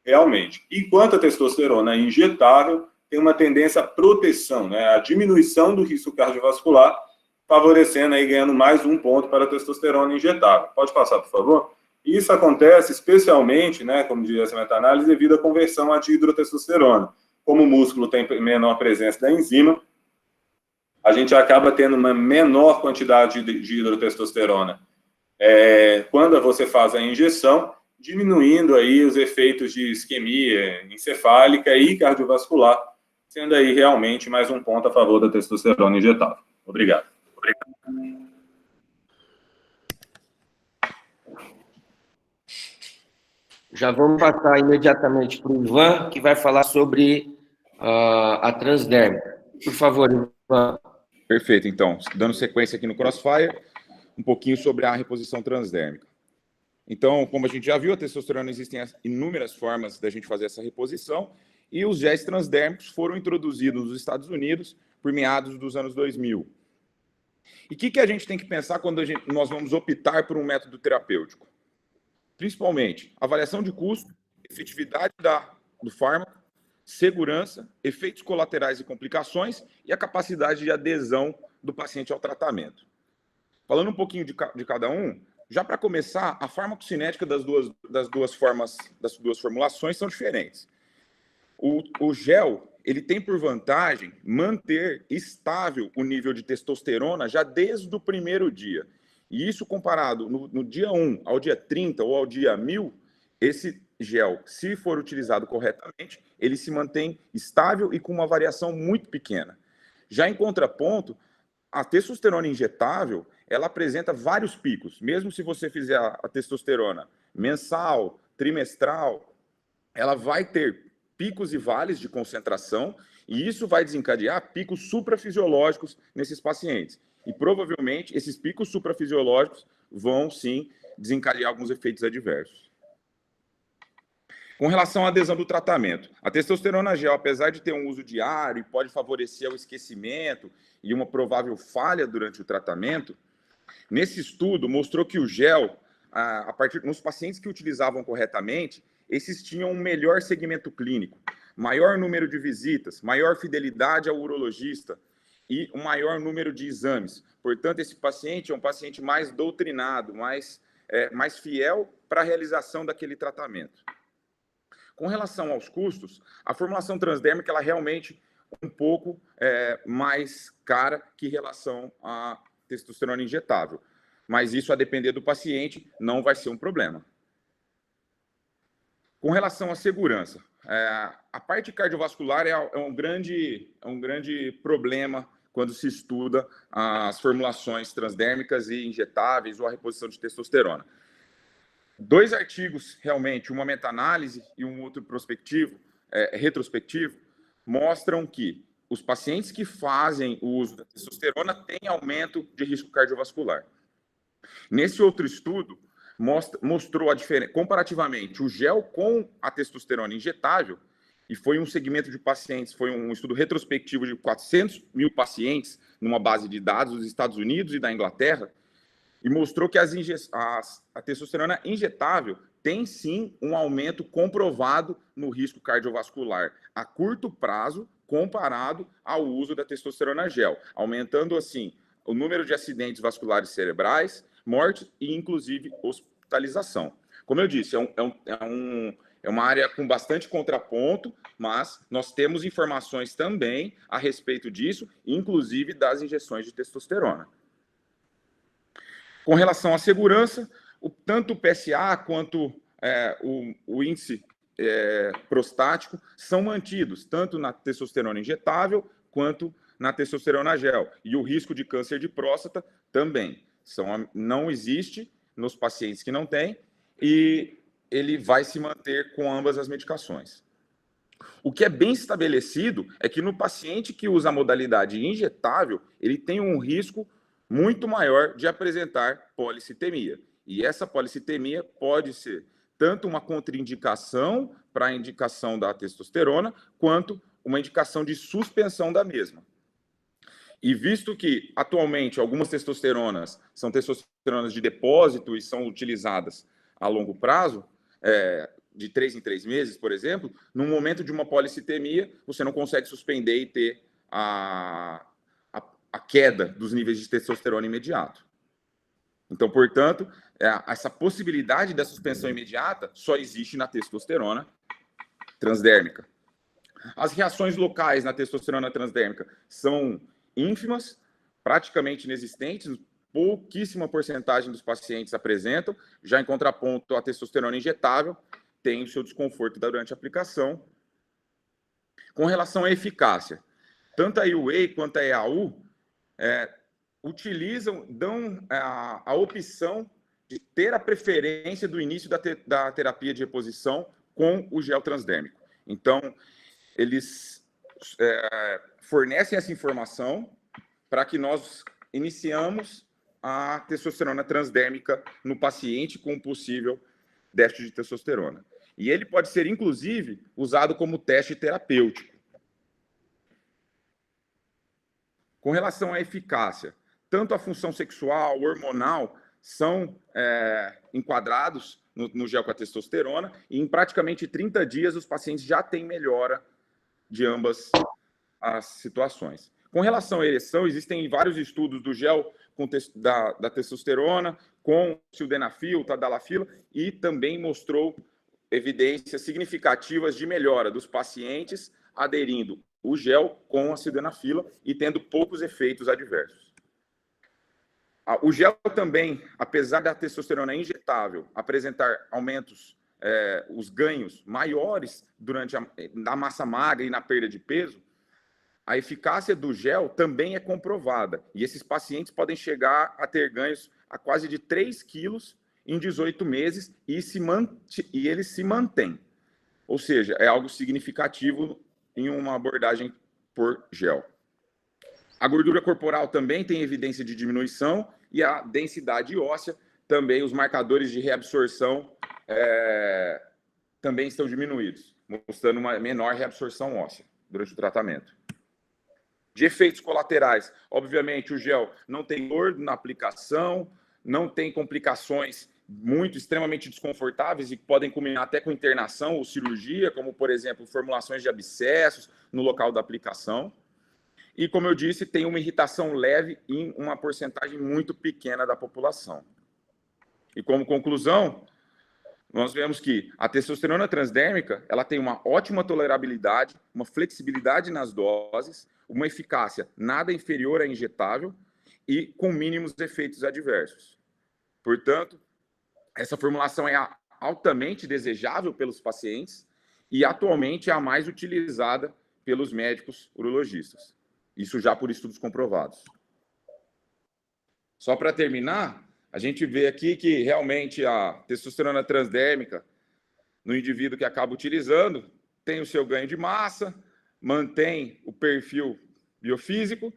realmente. Enquanto a testosterona injetável tem uma tendência à proteção, né, à diminuição do risco cardiovascular, favorecendo aí, ganhando mais um ponto para a testosterona injetável. Pode passar, por favor? Isso acontece especialmente, né, como diz essa meta-análise, devido à conversão à dihidrotestosterona. Como o músculo tem menor presença da enzima, a gente acaba tendo uma menor quantidade de dihidrotestosterona quando você faz a injeção, diminuindo aí os efeitos de isquemia encefálica e cardiovascular, sendo aí realmente mais um ponto a favor da testosterona injetável. Obrigado. Já vamos passar imediatamente para o Ivan, que vai falar sobre a transdérmica. Por favor, Ivan. Perfeito, então, dando sequência aqui no Crossfire, um pouquinho sobre a reposição transdérmica. Então, como a gente já viu, a testosterona existem inúmeras formas da gente fazer essa reposição, e os géis transdérmicos foram introduzidos nos Estados Unidos por meados dos anos 2000. E o que a gente tem que pensar quando nós vamos optar por um método terapêutico? Principalmente, avaliação de custo, efetividade do fármaco, segurança, efeitos colaterais e complicações e a capacidade de adesão do paciente ao tratamento. Falando um pouquinho de cada um, já para começar, a farmacocinética das duas formulações são diferentes. O gel, ele tem por vantagem manter estável o nível de testosterona já desde o primeiro dia. E isso comparado no dia 1 ao dia 30 ou ao dia 1000, esse gel, se for utilizado corretamente, ele se mantém estável e com uma variação muito pequena. Já em contraponto, a testosterona injetável, ela apresenta vários picos. Mesmo se você fizer a testosterona mensal, trimestral, ela vai ter picos e vales de concentração, e isso vai desencadear picos suprafisiológicos nesses pacientes. E provavelmente esses picos suprafisiológicos vão sim desencadear alguns efeitos adversos. Com relação à adesão do tratamento, a testosterona gel, apesar de ter um uso diário e pode favorecer o esquecimento e uma provável falha durante o tratamento, nesse estudo mostrou que o gel, nos pacientes que utilizavam corretamente, esses tinham um melhor segmento clínico, maior número de visitas, maior fidelidade ao urologista e um maior número de exames. Portanto, esse paciente é um paciente mais doutrinado, mais fiel para a realização daquele tratamento. Com relação aos custos, a formulação transdérmica ela realmente um pouco mais cara que em relação à testosterona injetável. Mas isso, a depender do paciente, não vai ser um problema. Com relação à segurança, a parte cardiovascular é um grande problema quando se estuda as formulações transdérmicas e injetáveis ou a reposição de testosterona. 2 artigos, realmente, uma meta-análise e um outro retrospectivo, mostram que os pacientes que fazem o uso da testosterona têm aumento de risco cardiovascular. Nesse outro estudo, mostrou a diferença, comparativamente, o gel com a testosterona injetável, e foi um segmento de pacientes, foi um estudo retrospectivo de 400 mil pacientes, numa base de dados dos Estados Unidos e da Inglaterra, e mostrou que a testosterona injetável tem sim um aumento comprovado no risco cardiovascular a curto prazo comparado ao uso da testosterona gel, aumentando assim o número de acidentes vasculares cerebrais, morte e inclusive hospitalização. Como eu disse, é uma área com bastante contraponto, mas nós temos informações também a respeito disso, inclusive das injeções de testosterona. Com relação à segurança, tanto o PSA quanto o índice prostático são mantidos, tanto na testosterona injetável quanto na testosterona gel. E o risco de câncer de próstata também. Não existe nos pacientes que não têm e ele vai se manter com ambas as medicações. O que é bem estabelecido é que no paciente que usa a modalidade injetável, ele tem um risco muito maior de apresentar policitemia. E essa policitemia pode ser tanto uma contraindicação para a indicação da testosterona, quanto uma indicação de suspensão da mesma. E visto que, atualmente, algumas testosteronas são testosteronas de depósito e são utilizadas a longo prazo, de 3 em 3 meses, por exemplo, no momento de uma policitemia, você não consegue suspender e ter a queda dos níveis de testosterona imediato. Então, portanto, essa possibilidade da suspensão imediata só existe na testosterona transdérmica. As reações locais na testosterona transdérmica são ínfimas, praticamente inexistentes, pouquíssima porcentagem dos pacientes apresentam, já em contraponto a testosterona injetável, tem o seu desconforto durante a aplicação. Com relação à eficácia, tanto a whey quanto a EAU dão a opção de ter a preferência do início da terapia de reposição com o gel transdérmico. Então, eles fornecem essa informação para que nós iniciamos a testosterona transdérmica no paciente com possível déficit de testosterona. E ele pode ser, inclusive, usado como teste terapêutico. Com relação à eficácia, tanto a função sexual, hormonal, são enquadrados no gel com a testosterona, e em praticamente 30 dias os pacientes já têm melhora de ambas as situações. Com relação à ereção, existem vários estudos do gel da testosterona com sildenafil, tadalafila, e também mostrou evidências significativas de melhora dos pacientes aderindo o gel com a sildenafila e tendo poucos efeitos adversos. O gel também, apesar da testosterona injetável apresentar aumentos, os ganhos maiores na massa magra e na perda de peso, a eficácia do gel também é comprovada. E esses pacientes podem chegar a ter ganhos a quase de 3 quilos em 18 meses e eles se mantêm. Ou seja, é algo significativo em uma abordagem por gel. A gordura corporal também tem evidência de diminuição e a densidade óssea também, os marcadores de reabsorção também estão diminuídos, mostrando uma menor reabsorção óssea durante o tratamento. De efeitos colaterais, obviamente o gel não tem dor na aplicação, não tem complicações extremamente desconfortáveis e que podem culminar até com internação ou cirurgia, como, por exemplo, formulações de abscessos no local da aplicação. E, como eu disse, tem uma irritação leve em uma porcentagem muito pequena da população. E, como conclusão, nós vemos que a testosterona transdérmica ela tem uma ótima tolerabilidade, uma flexibilidade nas doses, uma eficácia nada inferior à injetável e com mínimos efeitos adversos. Portanto, essa formulação é altamente desejável pelos pacientes e atualmente é a mais utilizada pelos médicos urologistas. Isso já por estudos comprovados. Só para terminar, a gente vê aqui que realmente a testosterona transdérmica no indivíduo que acaba utilizando tem o seu ganho de massa, mantém o perfil biofísico,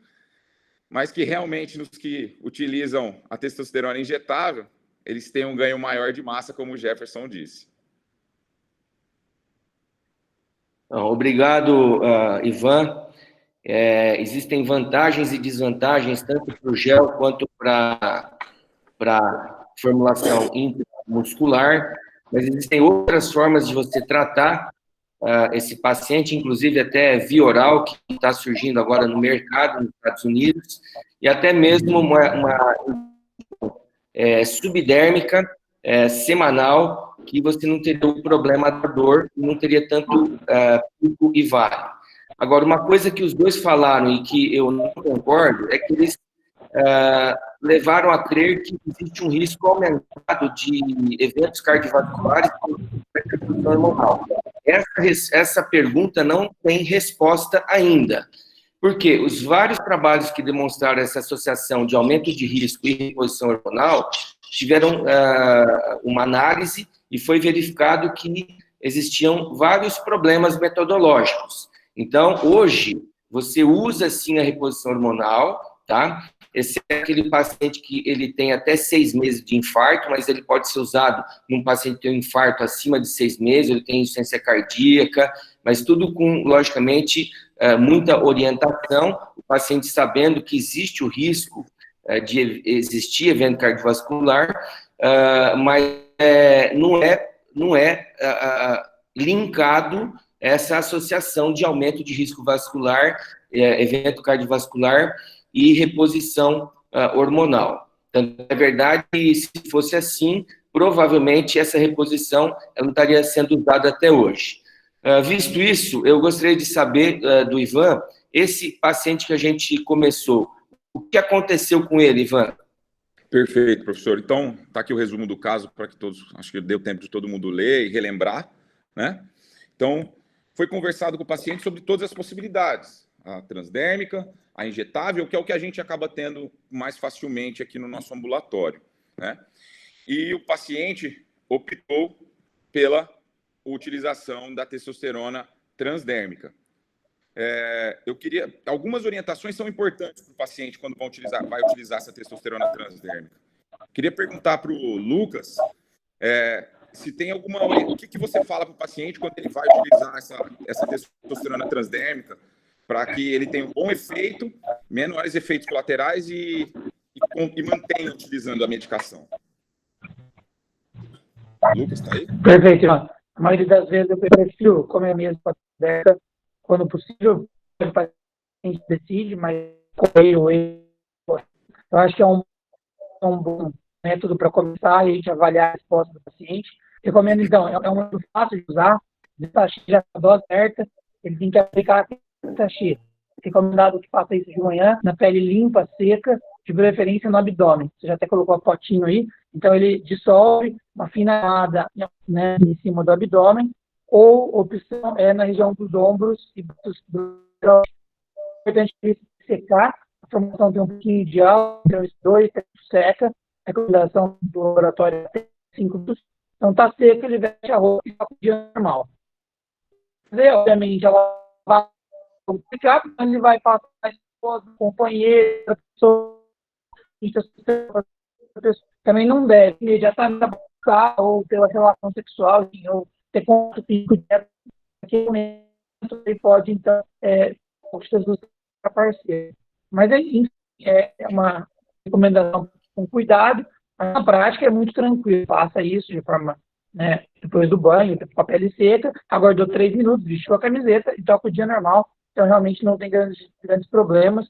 mas que realmente nos que utilizam a testosterona injetável, eles têm um ganho maior de massa, como o Jefferson disse. Obrigado, Ivan. Existem vantagens e desvantagens tanto para o gel quanto para a formulação intramuscular, mas existem outras formas de você tratar esse paciente, inclusive até via oral, que está surgindo agora no mercado nos Estados Unidos, e até mesmo uma subdérmica semanal, que você não teria o problema da dor, não teria tanto pico e vale. Agora, uma coisa que os dois falaram e que eu não concordo é que eles levaram a crer que existe um risco aumentado de eventos cardiovasculares com repercussão hormonal. Essa pergunta não tem resposta ainda. Porque os vários trabalhos que demonstraram essa associação de aumento de risco e reposição hormonal tiveram uma análise e foi verificado que existiam vários problemas metodológicos. Então, hoje, você usa, sim, a reposição hormonal, tá? Esse é aquele paciente que ele tem até 6 meses de infarto, mas ele pode ser usado num paciente que tem um infarto acima de 6 meses, ele tem insuficiência cardíaca, mas tudo com, logicamente, muita orientação, o paciente sabendo que existe o risco de existir evento cardiovascular, mas não é linkado essa associação de aumento de risco vascular, evento cardiovascular e reposição hormonal. Então, é verdade que, se fosse assim, provavelmente essa reposição não estaria sendo usada até hoje. Visto isso, eu gostaria de saber do Ivan, esse paciente que a gente começou, o que aconteceu com ele, Ivan? Perfeito, professor. Então, está aqui o resumo do caso para que todos, acho que deu tempo de todo mundo ler e relembrar, né? Então, foi conversado com o paciente sobre todas as possibilidades, a transdérmica, a injetável, que é o que a gente acaba tendo mais facilmente aqui no nosso ambulatório, né? E o paciente optou pela utilização da testosterona transdérmica. Eu queria... Algumas orientações são importantes para o paciente quando vai utilizar essa testosterona transdérmica. Queria perguntar para o Lucas se tem alguma... O que você fala para o paciente quando ele vai utilizar essa testosterona transdérmica para que ele tenha um bom efeito menores efeitos colaterais e mantenha utilizando a medicação. Lucas, está aí? Perfeito, Ivan. A maioria das vezes eu prefiro comer mesmo com a deca, quando possível, o paciente decide, mas comer ou eu acho que é um bom método para começar e a gente avaliar a resposta do paciente. Recomendo, então, é um método fácil de usar, já a dose certa, ele tem que aplicar a sachê. Recomendado que faça isso de manhã, na pele limpa, seca, de preferência no abdômen. Você já até colocou a fotinho aí, então ele dissolve uma fina camada, né, em cima do abdômen, ou opção é na região dos ombros e do é importante secar, a formação tem um pouquinho de álcool, então os 2 seca, a recomendação do laboratório é 5 minutos. Então está seco, ele veste a roupa e está com o dia normal. Obviamente, ela vai complicar, porque ele vai passar a esposa, companheira, pessoa, também não deve imediatamente buscar ou ter uma relação sexual ou ter contato físico direto. Naquele momento, ele pode, então, para parceiro. Mas é uma recomendação com cuidado, mas na prática é muito tranquilo. Faça isso de forma, né, depois do banho, com a pele seca, aguardou 3 minutos, vestiu a camiseta e toca o dia normal. Então, realmente não tem grandes problemas.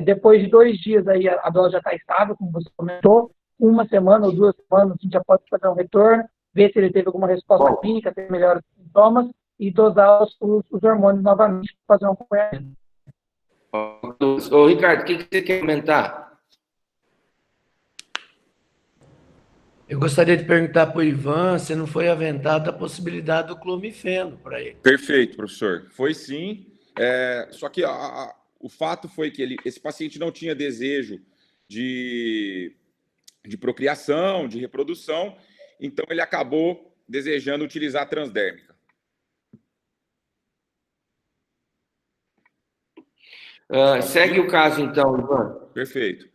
Depois de 2 dias, aí, a dose já está estável, como você comentou. 1 semana ou 2 semanas, a gente já pode fazer um retorno, ver se ele teve alguma resposta clínica, se melhora os sintomas, e dosar os hormônios novamente para fazer um acompanhamento. Ô, Ricardo, o que você quer comentar? Eu gostaria de perguntar para o Ivan se não foi aventada a possibilidade do clomifeno para ele. Perfeito, professor. Foi sim. Só que o fato foi que esse paciente não tinha desejo de procriação, de reprodução, então ele acabou desejando utilizar a transdérmica. Segue o caso, então, Ivan. Perfeito.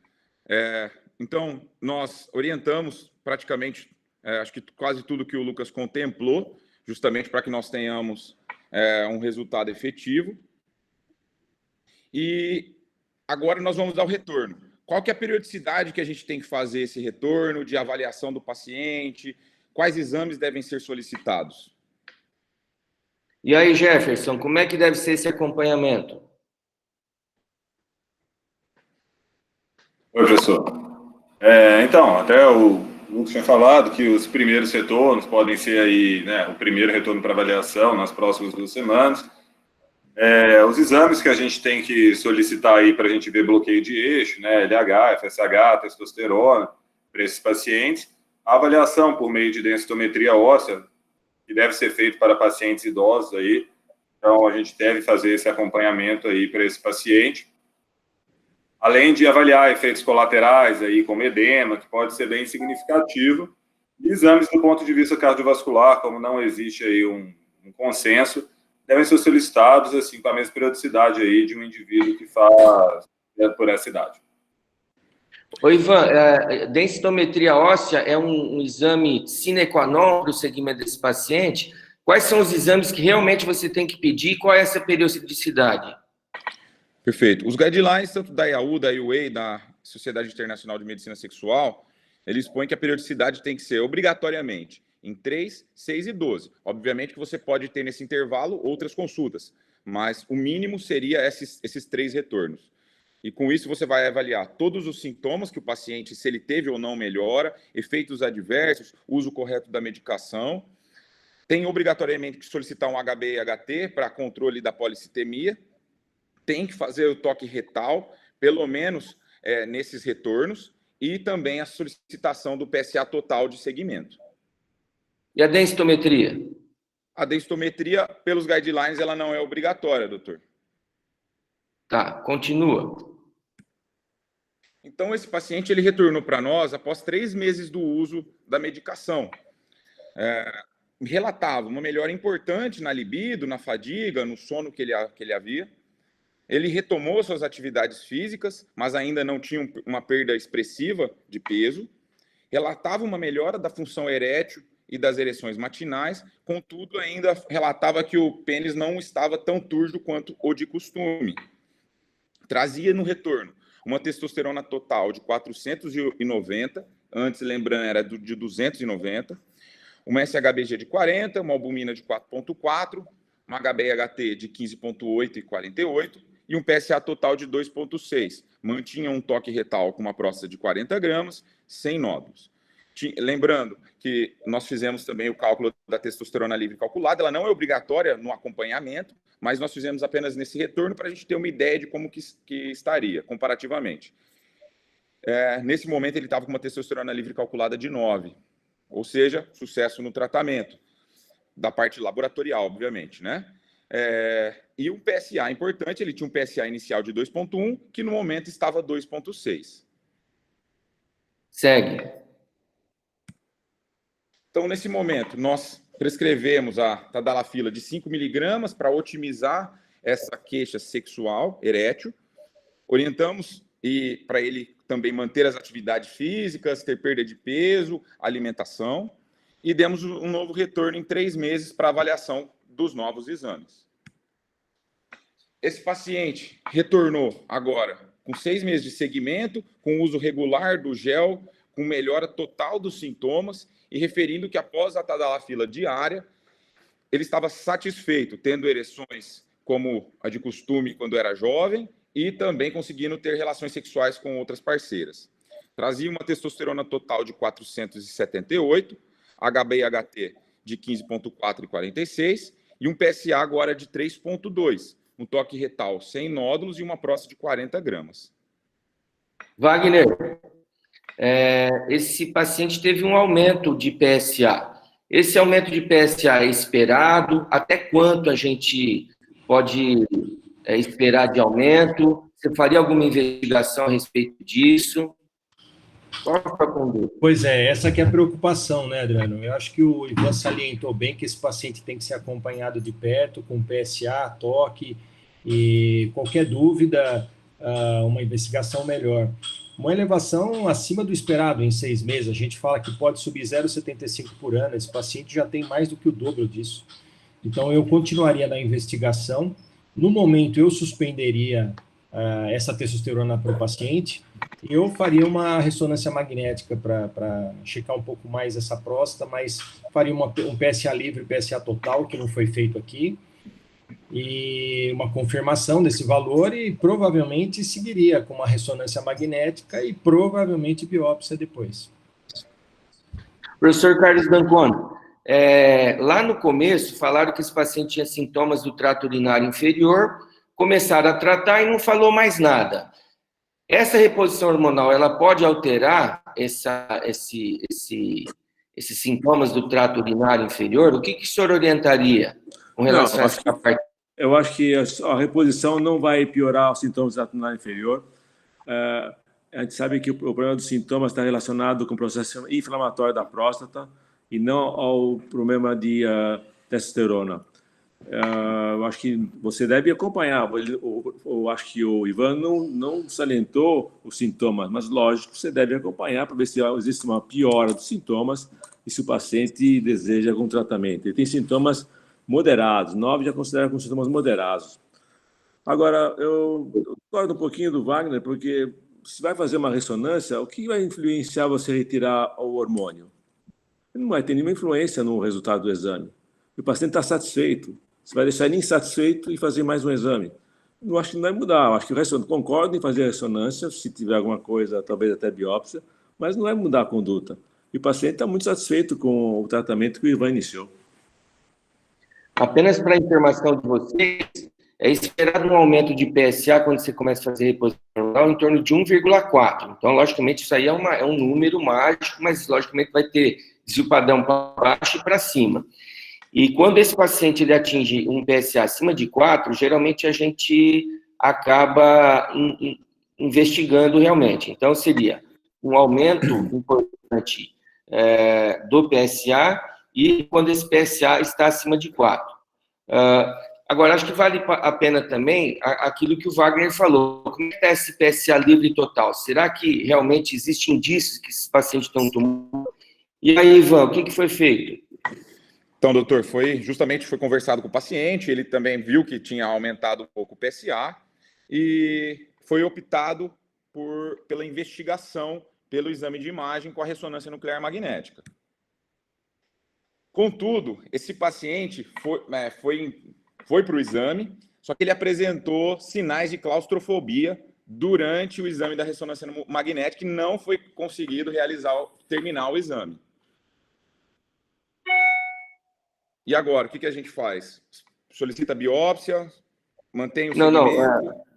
Então, nós orientamos praticamente, acho que quase tudo que o Lucas contemplou, justamente para que nós tenhamos um resultado efetivo. E agora nós vamos dar o retorno. Qual que é a periodicidade que a gente tem que fazer esse retorno de avaliação do paciente? Quais exames devem ser solicitados? E aí, Jefferson, como é que deve ser esse acompanhamento? Oi, professor. Então, até o Lucas tinha falado que os primeiros retornos podem ser aí, né, o primeiro retorno para avaliação nas próximas 2 semanas. Os exames que a gente tem que solicitar aí para a gente ver bloqueio de eixo, né, LH, FSH, testosterona, para esses pacientes. A avaliação por meio de densitometria óssea, que deve ser feito para pacientes idosos aí. Então, a gente deve fazer esse acompanhamento aí para esse paciente. Além de avaliar efeitos colaterais aí, como edema, que pode ser bem significativo. E exames do ponto de vista cardiovascular, como não existe aí um consenso, devem ser solicitados assim, com a mesma periodicidade aí de um indivíduo que faz por essa idade. Ô, Ivan, densitometria óssea é um exame sine qua non para o segmento desse paciente. Quais são os exames que realmente você tem que pedir e qual é essa periodicidade? Perfeito. Os guidelines, tanto da IAU, da UA, da Sociedade Internacional de Medicina Sexual, eles põem que a periodicidade tem que ser obrigatoriamente em 3, 6 e 12. Obviamente que você pode ter nesse intervalo outras consultas, mas o mínimo seria esses 3 retornos. E com isso você vai avaliar todos os sintomas que o paciente, se ele teve ou não melhora, efeitos adversos, uso correto da medicação. Tem obrigatoriamente que solicitar um HB e HT para controle da policitemia. Tem que fazer o toque retal, pelo menos nesses retornos, e também a solicitação do PSA total de segmento. E a densitometria? A densitometria, pelos guidelines, ela não é obrigatória, doutor. Tá, continua. Então, esse paciente ele retornou para nós após 3 meses do uso da medicação. Relatava uma melhora importante na libido, na fadiga, no sono que ele havia. Ele retomou suas atividades físicas, mas ainda não tinha uma perda expressiva de peso. Relatava uma melhora da função erétil e das ereções matinais, contudo, ainda relatava que o pênis não estava tão turvo quanto o de costume. trazia no retorno uma testosterona total de 490, antes, lembrando, era de 290, uma SHBG de 40, uma albumina de 4,4, uma HbHT de 15,8 e 48, e um PSA total de 2,6. Mantinha um toque retal com uma próstata de 40 gramas, sem nódulos. Lembrando que nós fizemos também o cálculo da testosterona livre calculada, ela não é obrigatória no acompanhamento, mas nós fizemos apenas nesse retorno para a gente ter uma ideia de como que estaria, comparativamente. Nesse momento, ele estava com uma testosterona livre calculada de 9, ou seja, sucesso no tratamento, da parte laboratorial, obviamente, né? E um PSA importante, ele tinha um PSA inicial de 2,1, que no momento estava 2,6. Segue. Então, nesse momento, nós prescrevemos a tadalafila de 5 miligramas para otimizar essa queixa sexual erétil. Orientamos para ele também manter as atividades físicas, ter perda de peso, alimentação. E demos um novo retorno em 3 meses para avaliação dos novos exames. Esse paciente retornou agora com 6 meses de segmento, com uso regular do gel, com melhora total dos sintomas, e referindo que após a tadalafila diária, ele estava satisfeito, tendo ereções como a de costume quando era jovem, e também conseguindo ter relações sexuais com outras parceiras. Trazia uma testosterona total de 478, HbHT de 15,4 e 46, e um PSA agora de 3,2, um toque retal sem nódulos e uma próstata de 40 gramas. Wagner, esse paciente teve um aumento de PSA. Esse aumento de PSA é esperado? Até quanto a gente pode esperar de aumento? Você faria alguma investigação a respeito disso? Pois é, essa que é a preocupação, né, Adriano? Eu acho que o Ivan salientou bem que esse paciente tem que ser acompanhado de perto, com PSA, toque, e qualquer dúvida, uma investigação melhor. Uma elevação acima do esperado em 6 meses, a gente fala que pode subir 0,75 por ano, esse paciente já tem mais do que o dobro disso. Então, eu continuaria na investigação. No momento, eu suspenderia essa testosterona para o paciente, e eu faria uma ressonância magnética para checar um pouco mais essa próstata, mas faria um PSA livre, PSA total, que não foi feito aqui, e uma confirmação desse valor, e provavelmente seguiria com uma ressonância magnética e provavelmente biópsia depois. Professor Carlos D'Ancona, lá no começo falaram que esse paciente tinha sintomas do trato urinário inferior, começaram a tratar e não falou mais nada. Essa reposição hormonal, ela pode alterar esses sintomas do trato urinário inferior? O que o senhor orientaria com relação a essa parte? Eu acho que a reposição não vai piorar os sintomas do trato urinário inferior. A gente sabe que o problema dos sintomas está relacionado com o processo inflamatório da próstata e não ao problema de testosterona. Eu acho que você deve acompanhar. Eu acho que o Ivan não salientou os sintomas, mas lógico, você deve acompanhar para ver se existe uma piora dos sintomas e se o paciente deseja algum tratamento. Ele tem sintomas moderados, 9 já considera como sintomas moderados. Agora, eu discordo um pouquinho do Wagner, porque se vai fazer uma ressonância, o que vai influenciar você a retirar o hormônio? Não vai ter nenhuma influência no resultado do exame. O paciente está satisfeito. Você vai deixar ele insatisfeito e fazer mais um exame. Eu acho que não vai mudar. Eu acho que concordo em fazer a ressonância, se tiver alguma coisa, talvez até biópsia, mas não vai mudar a conduta. E o paciente está muito satisfeito com o tratamento que o Ivan iniciou. Apenas para a informação de vocês, é esperado um aumento de PSA quando você começa a fazer reposição hormonal em torno de 1,4. Então, logicamente, isso aí é um número mágico, mas logicamente vai ter desvio padrão para baixo e para cima. E quando esse paciente ele atinge um PSA acima de 4, geralmente a gente acaba investigando realmente. Então, seria um aumento importante do PSA e quando esse PSA está acima de 4. Agora, acho que vale a pena também aquilo que o Wagner falou. Como é que está esse PSA livre total? Será que realmente existem indícios que esses pacientes estão tomando? E aí, Ivan, o que foi feito? Então, doutor, foi conversado com o paciente, ele também viu que tinha aumentado um pouco o PSA e foi optado pela investigação pelo exame de imagem com a ressonância nuclear magnética. Contudo, esse paciente foi para o exame, só que ele apresentou sinais de claustrofobia durante o exame da ressonância magnética e não foi conseguido terminar o exame. E agora, o que a gente faz? Solicita biópsia, mantém o segmento?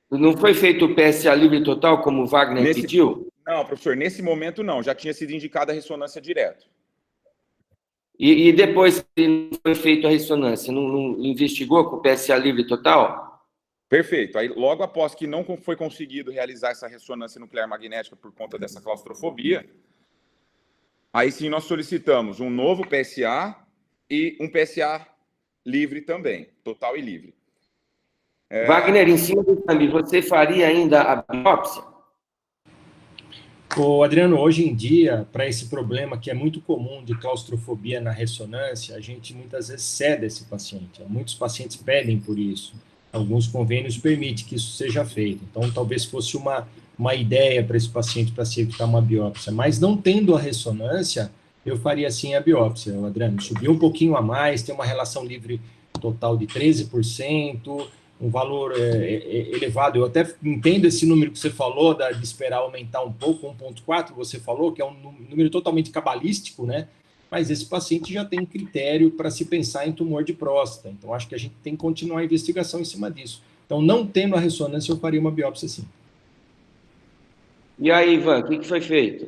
Não foi feito o PSA livre total, como o Wagner pediu? Não, professor, nesse momento não, já tinha sido indicada a ressonância direto. E depois que foi feita a ressonância, não investigou com o PSA livre total? Perfeito. Aí, logo após que não foi conseguido realizar essa ressonância nuclear magnética por conta dessa claustrofobia, aí sim nós solicitamos um novo PSA e um PSA livre também, total e livre. Wagner, em cima do exame, você faria ainda a biópsia? Ô, Adriano, hoje em dia, para esse problema que é muito comum de claustrofobia na ressonância, a gente muitas vezes cede esse paciente. Muitos pacientes pedem por isso. Alguns convênios permitem que isso seja feito. Então, talvez fosse uma ideia para esse paciente para se evitar uma biópsia. Mas não tendo a ressonância, eu faria sim a biópsia, Adriano. Subir um pouquinho a mais, tem uma relação livre total de 13%, um valor elevado. Eu até entendo esse número que você falou, de esperar aumentar um pouco, 1,4, você falou, que é um número totalmente cabalístico, né? Mas esse paciente já tem critério para se pensar em tumor de próstata. Então, acho que a gente tem que continuar a investigação em cima disso. Então, não tendo a ressonância, eu faria uma biópsia sim. E aí, Ivan, o que foi feito?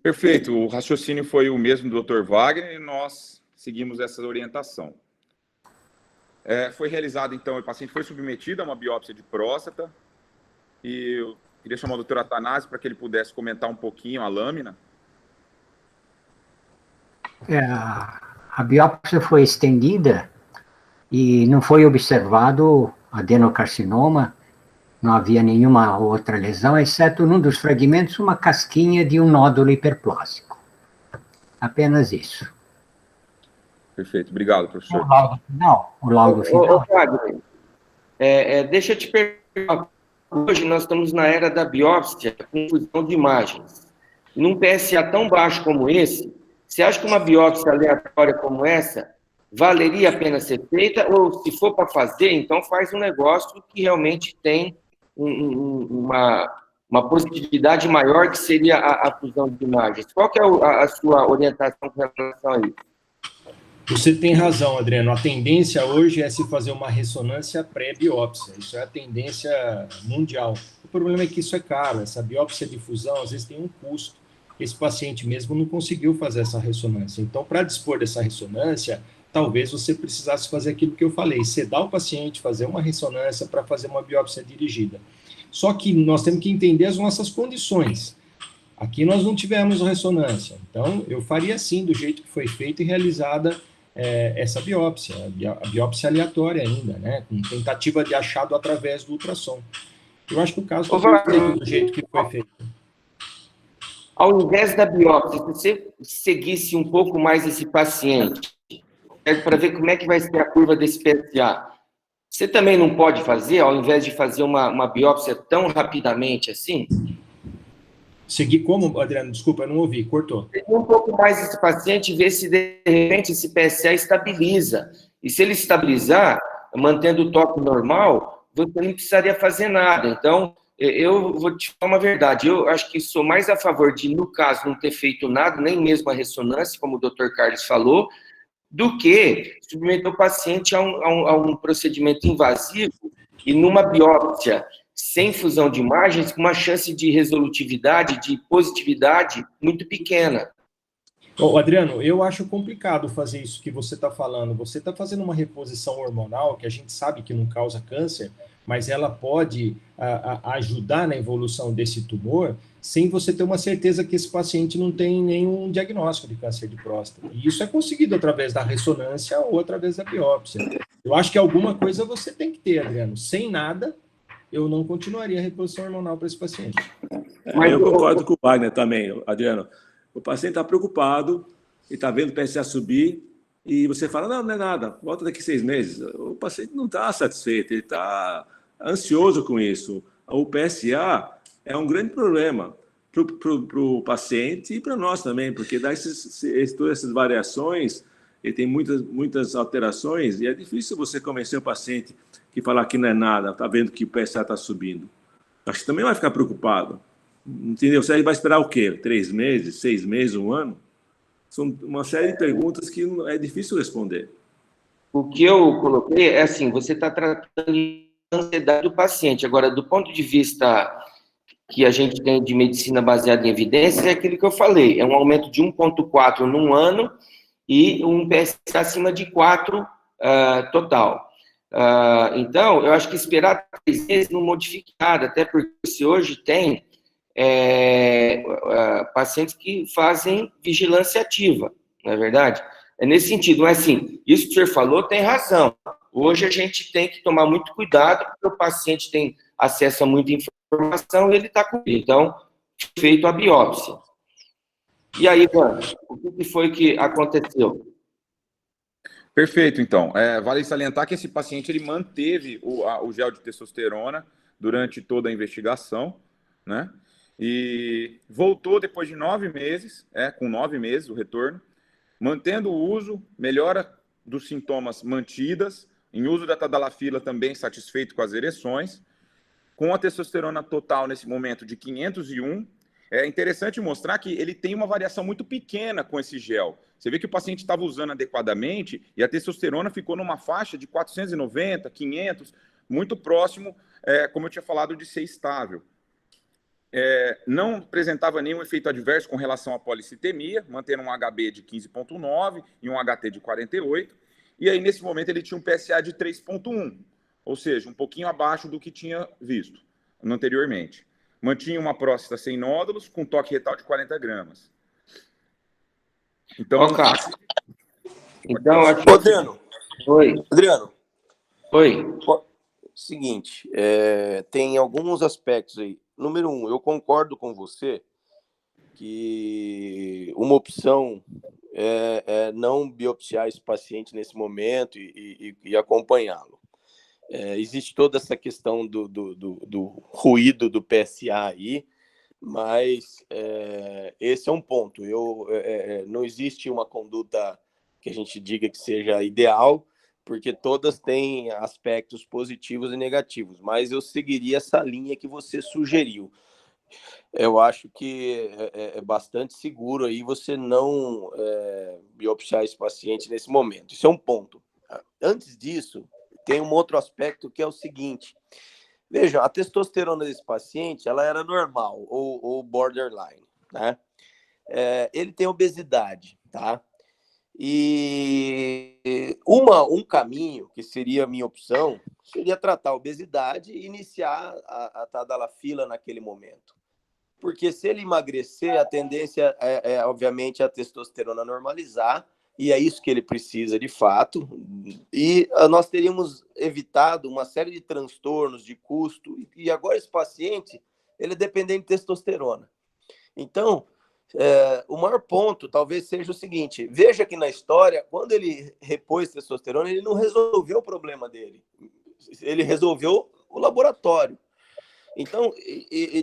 Perfeito. O raciocínio foi o mesmo do Dr. Wagner e nós seguimos essa orientação. Foi realizado, então, o paciente foi submetido a uma biópsia de próstata e eu queria chamar o Dr. Atanásio para que ele pudesse comentar um pouquinho a lâmina. A biópsia foi estendida e não foi observado adenocarcinoma, não havia nenhuma outra lesão, exceto num dos fragmentos uma casquinha de um nódulo hiperplásico. Apenas isso. Perfeito, obrigado, professor. O laudo final. Wagner, deixa eu te perguntar. Hoje nós estamos na era da biópsia com fusão de imagens. Num PSA tão baixo como esse, você acha que uma biópsia aleatória como essa valeria a pena ser feita? Ou se for para fazer, então faz um negócio que realmente tem uma positividade maior, que seria a fusão de imagens. Qual que é a sua orientação com relação a isso? Você tem razão, Adriano. A tendência hoje é se fazer uma ressonância pré-biópsia. Isso é a tendência mundial. O problema é que isso é caro. Essa biópsia de fusão, às vezes, tem um custo. Esse paciente mesmo não conseguiu fazer essa ressonância. Então, para dispor dessa ressonância, talvez você precisasse fazer aquilo que eu falei, sedar o paciente, fazer uma ressonância para fazer uma biópsia dirigida. Só que nós temos que entender as nossas condições. Aqui nós não tivemos ressonância. Então, eu faria sim, do jeito que foi feita e realizada essa biópsia, a biópsia aleatória ainda, né, com tentativa de achado através do ultrassom. Eu acho que o caso foi feito do jeito que foi feito. Ao invés da biópsia, se você seguisse um pouco mais esse paciente, para ver como é que vai ser a curva desse PSA, você também não pode fazer, ao invés de fazer uma biópsia tão rapidamente assim? Seguir como, Adriano? Desculpa, eu não ouvi, cortou. Seguir um pouco mais esse paciente e ver se, de repente, esse PSA estabiliza. E se ele estabilizar, mantendo o toque normal, você não precisaria fazer nada. Então, eu vou te falar uma verdade. Eu acho que sou mais a favor de, no caso, não ter feito nada, nem mesmo a ressonância, como o Dr. Carlos falou, do que submeter o paciente a um procedimento invasivo e numa biópsia sem fusão de imagens, com uma chance de resolutividade, de positividade muito pequena. Adriano, eu acho complicado fazer isso que você está falando. Você está fazendo uma reposição hormonal, que a gente sabe que não causa câncer, mas ela pode ajudar na evolução desse tumor, sem você ter uma certeza que esse paciente não tem nenhum diagnóstico de câncer de próstata. E isso é conseguido através da ressonância ou através da biópsia. Eu acho que alguma coisa você tem que ter, Adriano. Sem nada, eu não continuaria a reposição hormonal para esse paciente. Mas eu concordo com o Wagner também, Adriano. O paciente está preocupado e está vendo o PSA subir e você fala, não é nada, volta daqui 6 meses. O paciente não está satisfeito, ele está ansioso com isso. o PSA é um grande problema para o paciente e para nós também, porque dá todas essas variações, ele tem muitas alterações, e é difícil você convencer o paciente que falar que não é nada, está vendo que o PSA está subindo. Acho que também vai ficar preocupado. Entendeu? Você vai esperar o quê? 3 meses, 6 meses, 1 ano? São uma série de perguntas que é difícil responder. O que eu coloquei é assim, você está tratando de ansiedade do paciente. Agora, do ponto de vista que a gente tem de medicina baseada em evidências, é aquilo que eu falei, é um aumento de 1,4 num ano e um PSA acima de 4 total. Então, eu acho que esperar 3 meses não modifica nada, até porque se hoje tem pacientes que fazem vigilância ativa, não é verdade? É nesse sentido, mas assim, isso que o senhor falou tem razão. Hoje a gente tem que tomar muito cuidado, porque o paciente tem acesso a muita informação e ele está com ele. Então, feito a biópsia. E aí, Ivan, o que foi que aconteceu? Perfeito, então. Vale salientar que esse paciente ele manteve o gel de testosterona durante toda a investigação, né? E voltou depois de 9 meses, com 9 meses o retorno, mantendo o uso, melhora dos sintomas mantidas, em uso da tadalafila também satisfeito com as ereções, com a testosterona total nesse momento de 501. É interessante mostrar que ele tem uma variação muito pequena com esse gel. Você vê que o paciente estava usando adequadamente e a testosterona ficou numa faixa de 490, 500, muito próximo, como eu tinha falado, de ser estável. Não apresentava nenhum efeito adverso com relação à policitemia, mantendo um HB de 15,9 e um HT de 48. E aí, nesse momento, ele tinha um PSA de 3,1, ou seja, um pouquinho abaixo do que tinha visto anteriormente. Mantinha uma próstata sem nódulos, com toque retal de 40 gramas. Então, acho que... Adriano. Oi. Adriano. Oi. Seguinte, tem alguns aspectos aí. Número 1, eu concordo com você que uma opção é não biopsiar esse paciente nesse momento e acompanhá-lo. Existe toda essa questão do ruído do PSA aí, mas esse é um ponto. Não existe uma conduta que a gente diga que seja ideal, porque todas têm aspectos positivos e negativos, mas eu seguiria essa linha que você sugeriu. Eu acho que é bastante seguro aí você não biopsiar esse paciente nesse momento. Isso é um ponto. Antes disso, tem um outro aspecto que é o seguinte. Veja, a testosterona desse paciente, ela era normal ou borderline, né? Ele tem obesidade, tá? E um caminho, que seria a minha opção, seria tratar a obesidade e iniciar a tadalafila naquele momento. Porque se ele emagrecer, a tendência obviamente, a testosterona normalizar, e é isso que ele precisa de fato, e nós teríamos evitado uma série de transtornos, de custo, e agora esse paciente, ele é dependente de testosterona. Então, o maior ponto talvez seja o seguinte, veja que na história, quando ele repôs testosterona, ele não resolveu o problema dele, ele resolveu o laboratório. Então,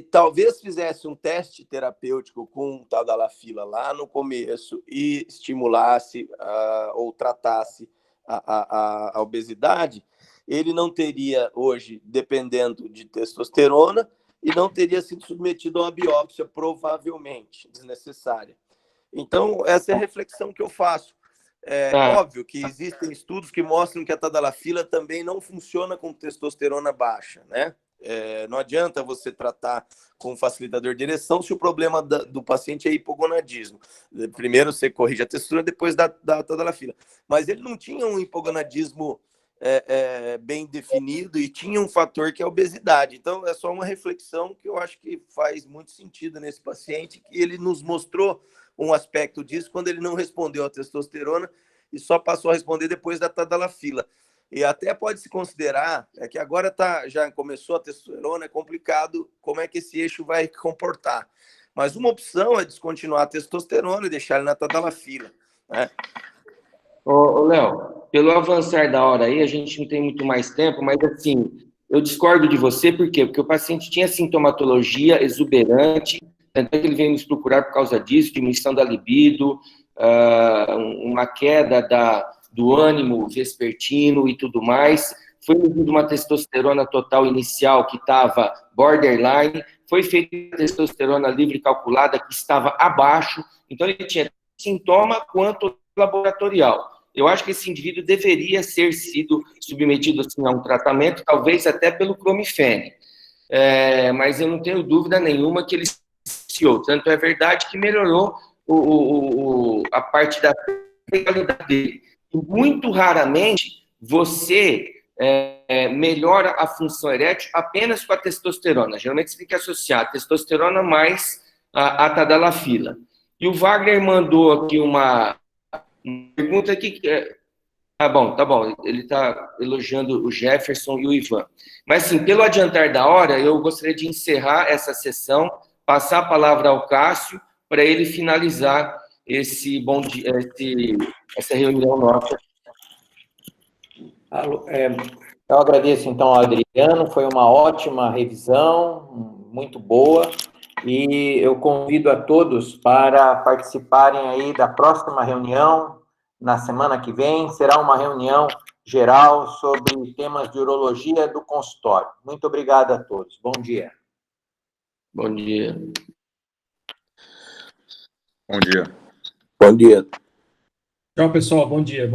talvez fizesse um teste terapêutico com tadalafila lá no começo e estimulasse ou tratasse a obesidade, ele não teria hoje, dependendo de testosterona, e não teria sido submetido a uma biópsia, provavelmente, desnecessária. Então, essa é a reflexão que eu faço. Óbvio que existem estudos que mostram que a tadalafila também não funciona com testosterona baixa, né? Não adianta você tratar com facilitador de ereção se o problema do paciente é hipogonadismo. Primeiro você corrige a testosterona, depois dá tadalafila. Mas ele não tinha um hipogonadismo bem definido e tinha um fator que é a obesidade. Então, é só uma reflexão que eu acho que faz muito sentido nesse paciente, que ele nos mostrou um aspecto disso quando ele não respondeu à testosterona e só passou a responder depois da tadalafila. E até pode se considerar que agora já começou a testosterona, é complicado como é que esse eixo vai comportar. Mas uma opção é descontinuar a testosterona e deixar ele na tadalafila, né? Ô, Léo, pelo avançar da hora aí, a gente não tem muito mais tempo, mas assim, eu discordo de você, por quê? Porque o paciente tinha sintomatologia exuberante, tanto é que ele veio nos procurar por causa disso, diminuição da libido, uma queda do ânimo vespertino e tudo mais. Foi medida uma testosterona total inicial que estava borderline, foi feita a testosterona livre calculada que estava abaixo, então ele tinha sintoma quanto laboratorial. Eu acho que esse indivíduo deveria ser sido submetido assim, a um tratamento, talvez até pelo clomifene. Mas eu não tenho dúvida nenhuma que ele se iniciou. Tanto é verdade que melhorou a parte da qualidade dele. Muito raramente você melhora a função erétil apenas com a testosterona. Geralmente você tem que associar a testosterona mais a tadalafila. E o Wagner mandou aqui uma pergunta aqui. Tá bom. Ele está elogiando o Jefferson e o Ivan. Mas, sim, pelo adiantar da hora, eu gostaria de encerrar essa sessão, passar a palavra ao Cássio, para ele finalizar essa reunião nossa. Eu agradeço, então, ao Adriano, foi uma ótima revisão, muito boa, e eu convido a todos para participarem aí da próxima reunião, na semana que vem, será uma reunião geral sobre temas de urologia do consultório. Muito obrigado a todos. Bom dia. Bom dia. Bom dia. Bom dia. Tchau, pessoal. Bom dia.